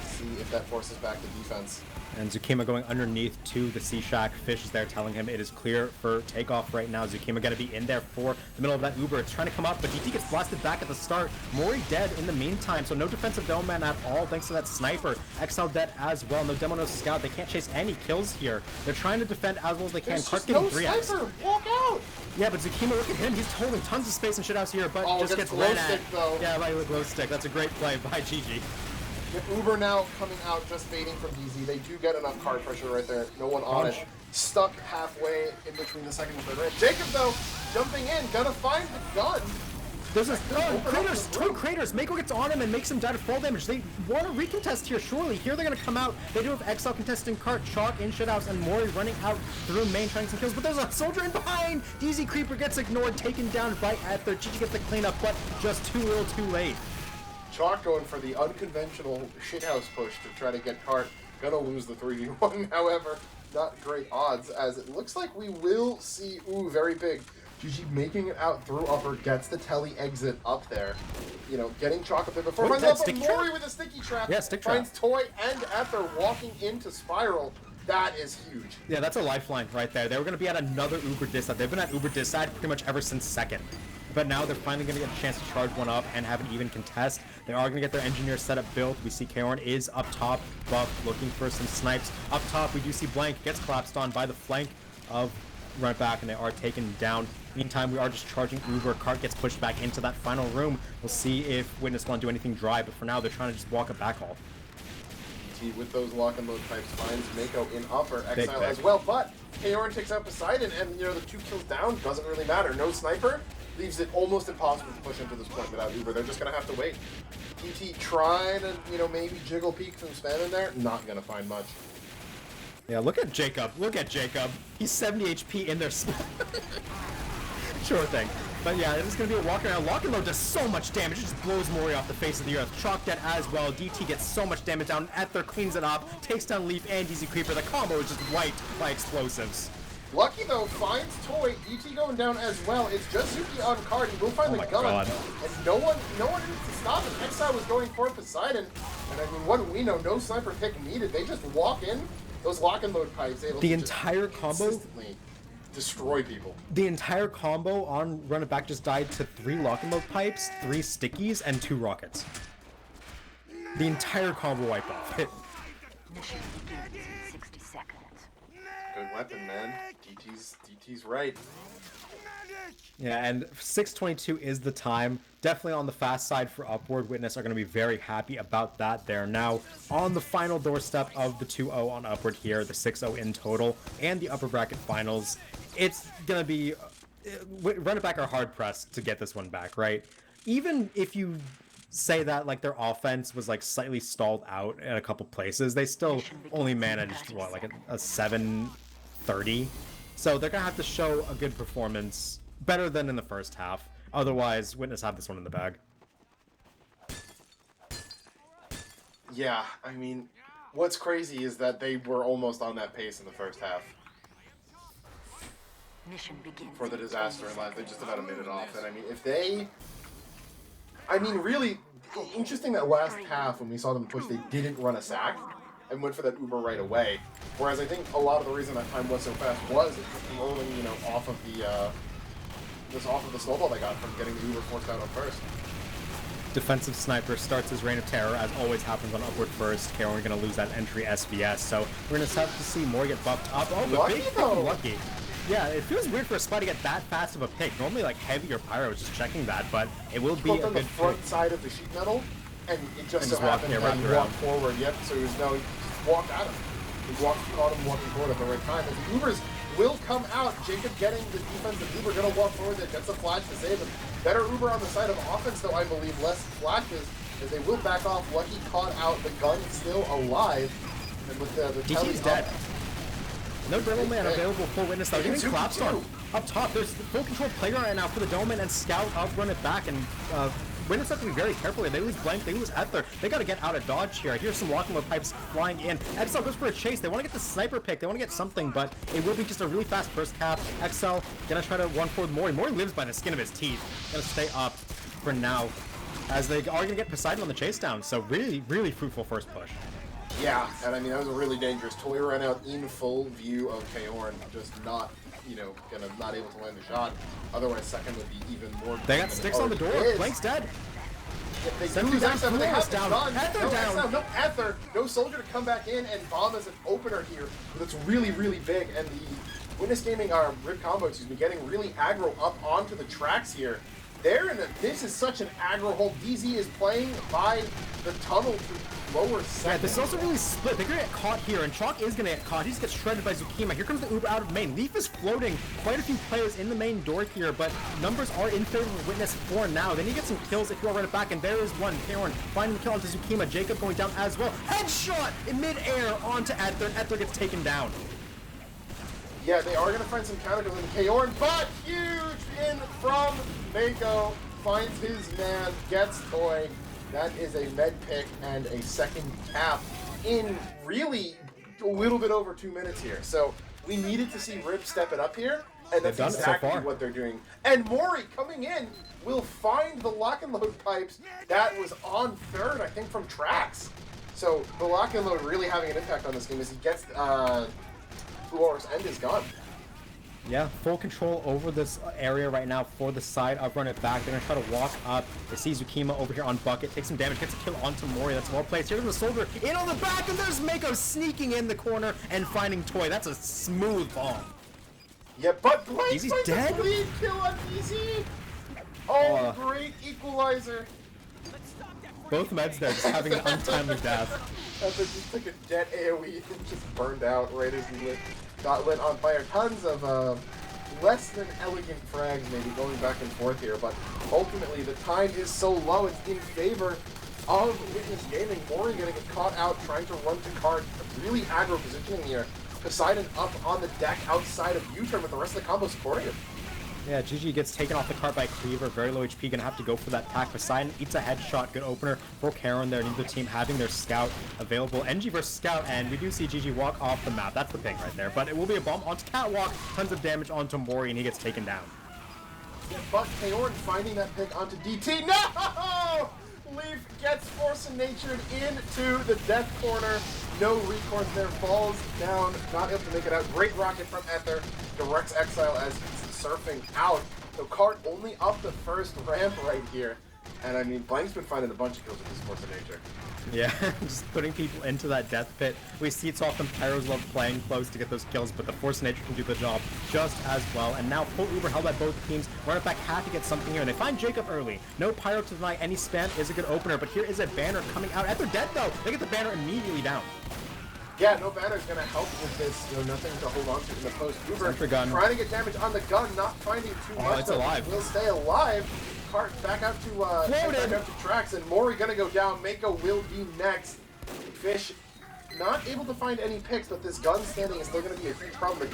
See if that forces back the defense. And Zukima going underneath to the C-Shack. Fish is there telling him it is clear for takeoff right now. Zukima going to be in there for the middle of that Uber. It's trying to come up, but DT gets blasted back at the start. Mori dead in the meantime, so no defensive dome man at all thanks to that sniper. Exile dead as well. No demo, no scout. They can't chase any kills here. They're trying to defend as well as they can. There's Cart just no getting 3x. sniper! Walk out! Yeah, but Zukima, look at him. He's holding tons of space and shit out here, but just gets glow ran at. stick, though. Yeah, by the glow stick. That's a great play by GG. With Uber now coming out, just baiting from DZ. They do get enough card pressure right there. No one on it. Stuck halfway in between the second and third range. Jacob, though, jumping in, gonna find the gun. There's a Craters, two Craters. Mako gets on him and makes him die to fall damage. They want to recontest here, surely. Here they're going to come out. They do have Exile contesting Cart, Chalk in shithouse, and Mori running out through main trying some kills. But there's a soldier in behind. DZ Creeper gets ignored, taken down right at their. GG gets the cleanup, but just too little too late. Chalk going for the unconventional shithouse push to try to get Cart. Gonna lose the 3v1, however. Not great odds, as it looks like we will see, very big. GG making it out through upper, gets the telly exit up there. Getting Chalk up there before. Wait, Finds that out Mori with a sticky trap. Yeah, stick trap. Finds Toy and Ether walking into Spiral. That is huge. Yeah, that's a lifeline right there. They were going to be at another Uber diss side. They've been at Uber diss side pretty much ever since second. But now they're finally going to get a chance to charge one up and have an even contest. They are going to get their engineer setup built. We see Kaorn is up top, buff, looking for some snipes. Up top, we do see Blank gets collapsed on by the flank of Run Back, and they are taken down. Meantime, we are just charging Uber. Cart gets pushed back into that final room. We'll see if Witness want to do anything dry, but for now, they're trying to just walk a back haul. With those lock and load types finds Mako in upper, Exile Big. as well, but Kaorn takes out Poseidon, and the 2 kills down doesn't really matter. No sniper leaves it almost impossible to push into this point without Uber. They're just gonna have to wait. TT try to maybe jiggle peek from spam in there, not gonna find much. Yeah, look at Jacob. Look at Jacob. He's 70 HP in there. Sure thing. But yeah, it's going to be a walk around. Lock and load does so much damage. It just blows Mori off the face of the earth. Chalk dead as well. DT gets so much damage down. Ether cleans it up. Takes down Leaf and DZ Creeper. The combo is just wiped by explosives. Lucky, though, finds Toy. DT going down as well. It's just Zuki on card. He will find the gun. God. And no one needs to stop him. Exile was going for Poseidon. And I mean, what do we know? No sniper pick needed. They just walk in. Those lock and load pipes able The to entire just combo consistently destroy people. The entire combo on Run It Back just died to 3 lock and load pipes, 3 stickies, and 2 rockets. The entire combo wiped off. Mission begins in 60 seconds. Good weapon, man. DT's right. Yeah, and 6:22 is the time. Definitely on the fast side for Upward. Witness are going to be very happy about that. They're now on the final doorstep of the 2-0 on Upward here, the 6-0 in total, and the upper bracket finals. It's going to be... Run It Back are hard-pressed to get this one back, right? Even if you say that like their offense was like slightly stalled out in a couple places, they still only managed, what, like a 7-30? So they're going to have to show a good performance, better than in the first half. Otherwise, Witness have this one in the bag. Yeah, I mean, what's crazy is that they were almost on that pace in the first half. Mission begins. For the disaster in life, they're just about a minute off. And I mean, if they... I mean, really, interesting that last half, when we saw them push, they didn't run a sack and went for that Uber right away. Whereas I think a lot of the reason that time was so fast was rolling, you know, off of the snowball they got from getting the Uber forced out on first. Defensive sniper starts his reign of terror, as always happens on upward first. KO are going to lose that entry SVS, so we're going to have to see more get buffed up. Oh, but Lucky, big though. lucky. Yeah, it feels weird for a spy to get that fast of a pick. Normally, like, heavy or pyro is just checking that, but it will be Both a on the good front pick. side of the sheet metal, and it just And so just walk happened here, that wrap he around. walked forward. Yep, so he was no, he just walked at him. He caught him walking forward at the right time. And the Ubers will come out. Jacob getting the defensive Uber, gonna walk forward. That gets a flash to save him. Better Uber on the side of offense, though, I believe. Less flashes, as they will back off. Lucky caught out. The gun still alive. And with the DT's dead. No Brittle Man available for Witness, though. Even Zuki Clapstorm too. up top. There's the full control player right now for the Domain, and Scout up, run it back, and Witness have to be very careful here. They lose Blank, they lose Ether. They got to get out of dodge here. I hear some locking load pipes flying in. XL goes for a chase. They want to get the sniper pick. They want to get something, but it will be just a really fast first cap. XL gonna try to run forward Mori. Mori lives by the skin of his teeth. Gonna stay up for now, as they are gonna get Poseidon on the chase down. So really, really fruitful first push. Yeah, and I mean, that was a really dangerous toy run out in full view of Kaorn, just not, you know, not able to land the shot. Otherwise, second would be even more. They got sticks on the door. Blank's dead. Yeah, they Sentry lose down, X7, they have down. down. Ether No down. X7, no Ether, no soldier to come back in and bomb as an opener here. That's really, really big. And the Witness Gaming, Rip Combo, excuse me, getting really aggro up onto the tracks here. This is such an aggro hold. DZ is playing by the tunnel to lower second. Yeah, this is also really split. They're gonna get caught here, and Chalk is gonna get caught. He just gets shredded by Zukima. Here comes the Uber out of main. Leaf is floating quite a few players in the main door here, but numbers are in favor of Witness for now. They need to get some kills if you all run it back, and there is one. Kaorn finding the kill onto Zukima. Jacob going down as well. Headshot in midair onto Ether, and Ether gets taken down. Yeah, they are going to find some counter kills in Kaorn, but huge in from Mako. Finds his man, gets toy. That is a med pick and a second cap in really a little bit over 2 minutes here. So we needed to see Rip step it up here, and that's They've done it so exactly far. what they're doing. And Mori coming in will find the lock and load pipes that was on third, I think, from tracks. So the lock and load really having an impact on this game as he gets Uor's end is gone. Yeah, full control over this area right now for the side. Up, run it back. They're going to try to walk up. They see Zukima over here on Bucket. Takes some damage. Gets a kill onto Mori. That's more plays. Here's the soldier in on the back. And there's Mako sneaking in the corner and finding Toy. That's a smooth bomb. Yeah, but Blake Easy's finds dead? a lead kill on Easy. Oh, Oh. great equalizer. Both meds there just having an untimely death. That's just like a jet AoE and just burned out right as he got lit on fire. Tons of less than elegant frags maybe going back and forth here, but ultimately the time is so low, it's in favor of Witness Gaming. Mori gonna get caught out trying to run to card. Really aggro positioning here. Poseidon up on the deck outside of U-turn with the rest of the combo supporting him. Yeah, GG gets taken off the cart by Cleaver. Very low HP. Gonna have to go for that pack. Poseidon eats a headshot. Good opener for Kaorn there. Neither team having their scout available. NG versus scout, and we do see GG walk off the map. That's the thing right there. But it will be a bomb onto Catwalk. Tons of damage onto Mori, and he gets taken down. Yeah, but Kaorn finding that pick onto DT. No! Leaf gets Force and Natured into the death corner. No recourse there. Falls down. Not able to make it out. Great rocket from Ether. Directs Exile as he's surfing out. So Cart only up the first ramp right here. And I mean, Blank's been finding a bunch of kills with this Force of Nature. Yeah, just putting people into that death pit. We see it's often Pyros love playing close to get those kills, but the Force of Nature can do the job just as well. And now full Uber held by both teams. Run it back, have to get something here, and they find Jacob early. No Pyro to deny any spam is a good opener, but here is a banner coming out. They're dead though. They get the banner immediately down. Yeah, no banner's gonna help with this. You know, nothing to hold on to in the post. Uber Sentry gun. trying to get damage on the gun, not finding too much. It's though. alive. Will stay alive. Cart back out to back out to tracks, and Mori gonna go down. Mako will be next. Fish not able to find any picks, but this gun standing is still gonna be a huge problem. The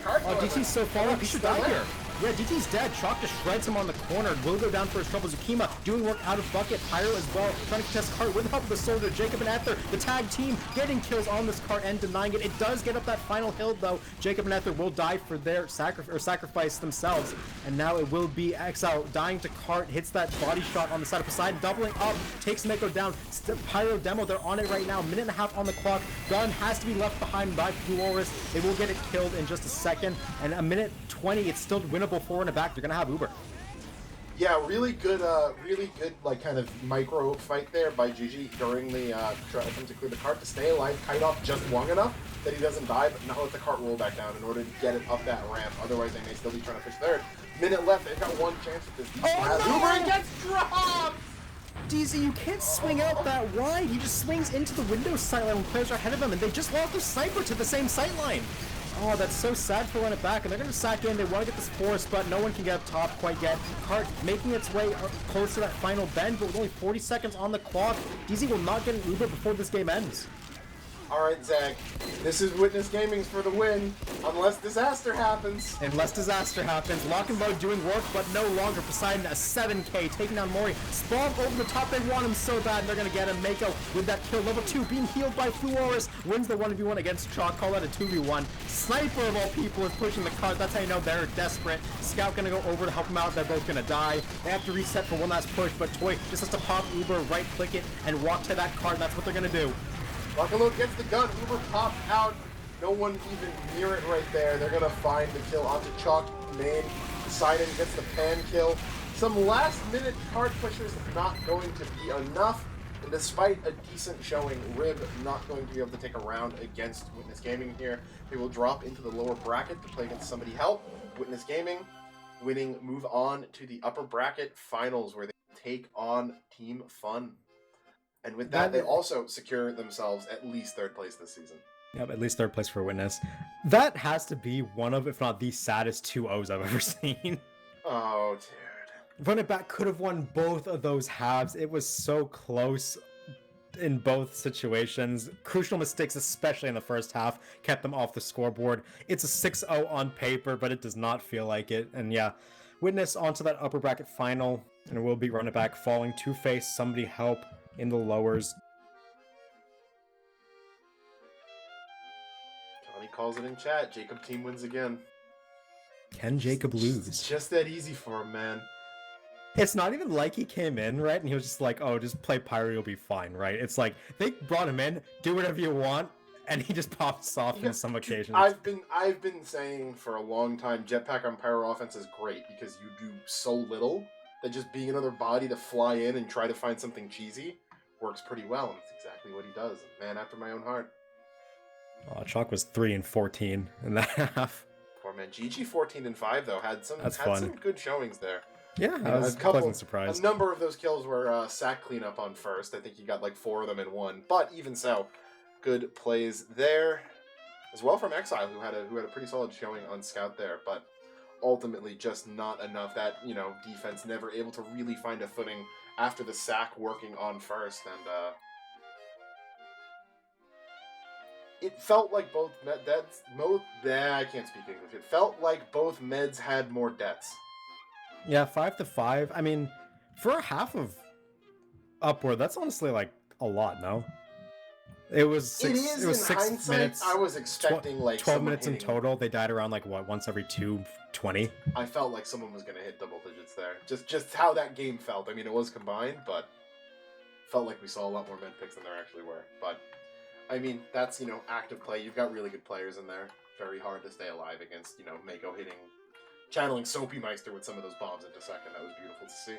cart. Oh, DT's so far up. He should die here. Yeah, DT's dead. Chalk just shreds him on the corner. Will go down for his trouble. Zukima doing work out of bucket. Pyro as well, trying to contest cart with the help of the soldier. Jacob and Ether, the tag team, getting kills on this cart and denying it. It does get up that final hill though. Jacob and Ether will die for their sacrifice themselves. And now it will be Exile dying to cart, hits that body shot on the side of Poseidon, doubling up, takes Mako down. Pyro Demo, they're on it right now. Minute and a half on the clock. Gun has to be left behind by Fluoris. They will get it killed in just a second. And a minute 20, it's still winnable forward and back. They're gonna have Uber. Yeah, really good, like kind of micro fight there by Gigi during the attempt to clear the cart to stay alive, kite off just long enough that he doesn't die, but not let the cart roll back down in order to get it up that ramp. Otherwise, they may still be trying to push third. Minute left. They've got one chance with this. Uber and gets dropped. DZ, you can't swing out that wide. He just swings into the window sight line when players are ahead of him, and they just lost the sniper to the same sight line. Oh, that's so sad for run it back, and they're going to sack in. They want to get this force, but no one can get up top quite yet. Cart making its way close to that final bend, but with only 40 seconds on the clock, DZ will not get an Uber before this game ends. Alright, Zach, this is Witness Gaming's for the win, unless disaster happens. Unless disaster happens. Lock and load doing work, but no longer. Poseidon a 7k, taking down Mori. Spawn over the top, they want him so bad, and they're going to get him. Mako with that kill. Level 2 being healed by Fluoris. Wins the 1v1 against Chalk. Call that a 2v1. Sniper of all people is pushing the cart. That's how you know they're desperate. Scout going to go over to help them out. They're both going to die. They have to reset for one last push, but Toy just has to pop Uber, right click it, and walk to that cart. That's what they're going to do. Lock and load gets the gun. Uber popped out. No one even near it right there. They're going to find the kill onto Chalk main. Poseidon gets the pan kill. Some last-minute card pushers not going to be enough. And despite a decent showing, Rib not going to be able to take a round against Witness Gaming here. They will drop into the lower bracket to play against somebody help. Witness Gaming winning, move on to the upper bracket finals where they take on Team Fun. And with that, they also secure themselves at least third place this season. Yep, at least third place for Witness. That has to be one of, if not the saddest 2-0s I've ever seen. Oh, dude. Run It Back could have won both of those halves. It was so close in both situations. Crucial mistakes, especially in the first half, kept them off the scoreboard. It's a 6-0 on paper, but it does not feel like it. And yeah, Witness onto that upper bracket final, and it will be Run It Back falling to face Somebody Help in the lowers. Johnny calls it in chat. Jacob team wins again. Can Jacob lose? It's just that easy for him, man. It's not even like he came in, right? And he was just like, oh, just play Pyro, you'll be fine, right? It's like, they brought him in, do whatever you want, and he just pops off in some occasions. I've been saying for a long time, Jetpack on Pyro offense is great because you do so little that just being another body to fly in and try to find something cheesy works pretty well, and that's exactly what he does. Man after my own heart. Chalk was 3-14 in that half. Poor man. GG 14-5 though had some good showings there. Yeah, that was a pleasant surprise. A number of those kills were sack cleanup on first. I think he got like 4 of them in one. But even so, good plays there as well from Exile, who had a pretty solid showing on Scout there, but ultimately just not enough. That, defense never able to really find a footing after the sack working on first, and it felt like both I can't speak English. It felt like both meds had more deaths. Yeah, 5-5. I mean, for a half of Upward, that's honestly like a lot, no? It was 6 minutes. I was expecting 12 minutes in total. They died around like what, once every 2:20. I felt like someone was gonna hit double digits there. Just how that game felt. I mean, it was combined, but felt like we saw a lot more med picks than there actually were. But I mean, that's active play. You've got really good players in there. Very hard to stay alive against Mako channeling Soapy Meister with some of those bombs into second. That was beautiful to see.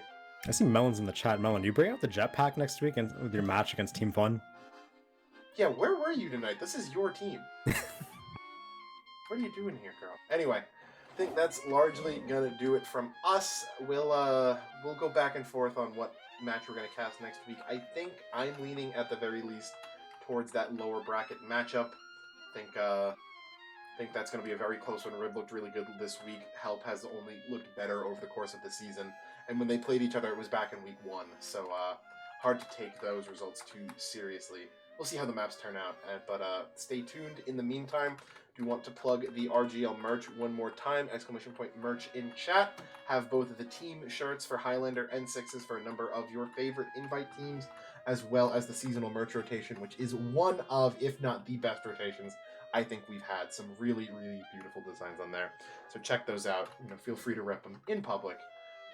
I see Melon's in the chat. Melon, you bring out the jetpack next week and with your match against Team Fun? Yeah, where were you tonight? This is your team. What are you doing here, girl? Anyway, I think that's largely gonna do it from us. We'll go back and forth on what match we're gonna cast next week. I think I'm leaning at the very least towards that lower bracket matchup. I think that's going to be a very close one. Rib looked really good this week. Help has only looked better over the course of the season. And when they played each other, it was back in week 1. So hard to take those results too seriously. we'll see how the maps turn out. But stay tuned. In the meantime, do want to plug the RGL merch one more time, ! Merch in chat. Have both the team shirts for Highlander and Sixes for a number of your favorite invite teams, as well as the seasonal merch rotation, which is one of, if not the best rotations I think we've had. Some really, really beautiful designs on there. So check those out. Feel free to rep them in public.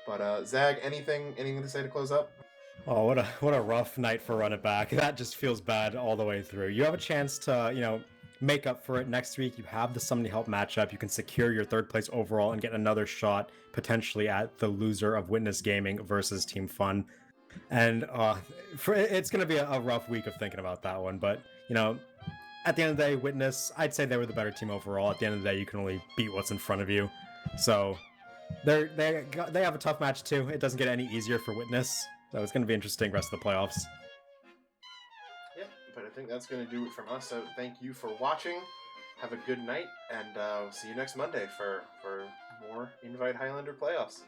But Zag, anything to say to close up? Oh, what a rough night for Run It Back. That just feels bad all the way through. You have a chance to, make up for it next week. You have the Somebody Help matchup. You can secure your third place overall and get another shot potentially at the loser of Witness Gaming versus Team Fun. And it's going to be a rough week of thinking about that one. But, at the end of the day, Witness, I'd say they were the better team overall. At the end of the day, you can only beat what's in front of you. So they have a tough match too. It doesn't get any easier for Witness. So it's going to be interesting rest of the playoffs. Yep, but I think that's going to do it from us. So thank you for watching. Have a good night, and we'll see you next Monday for more Invite Highlander playoffs.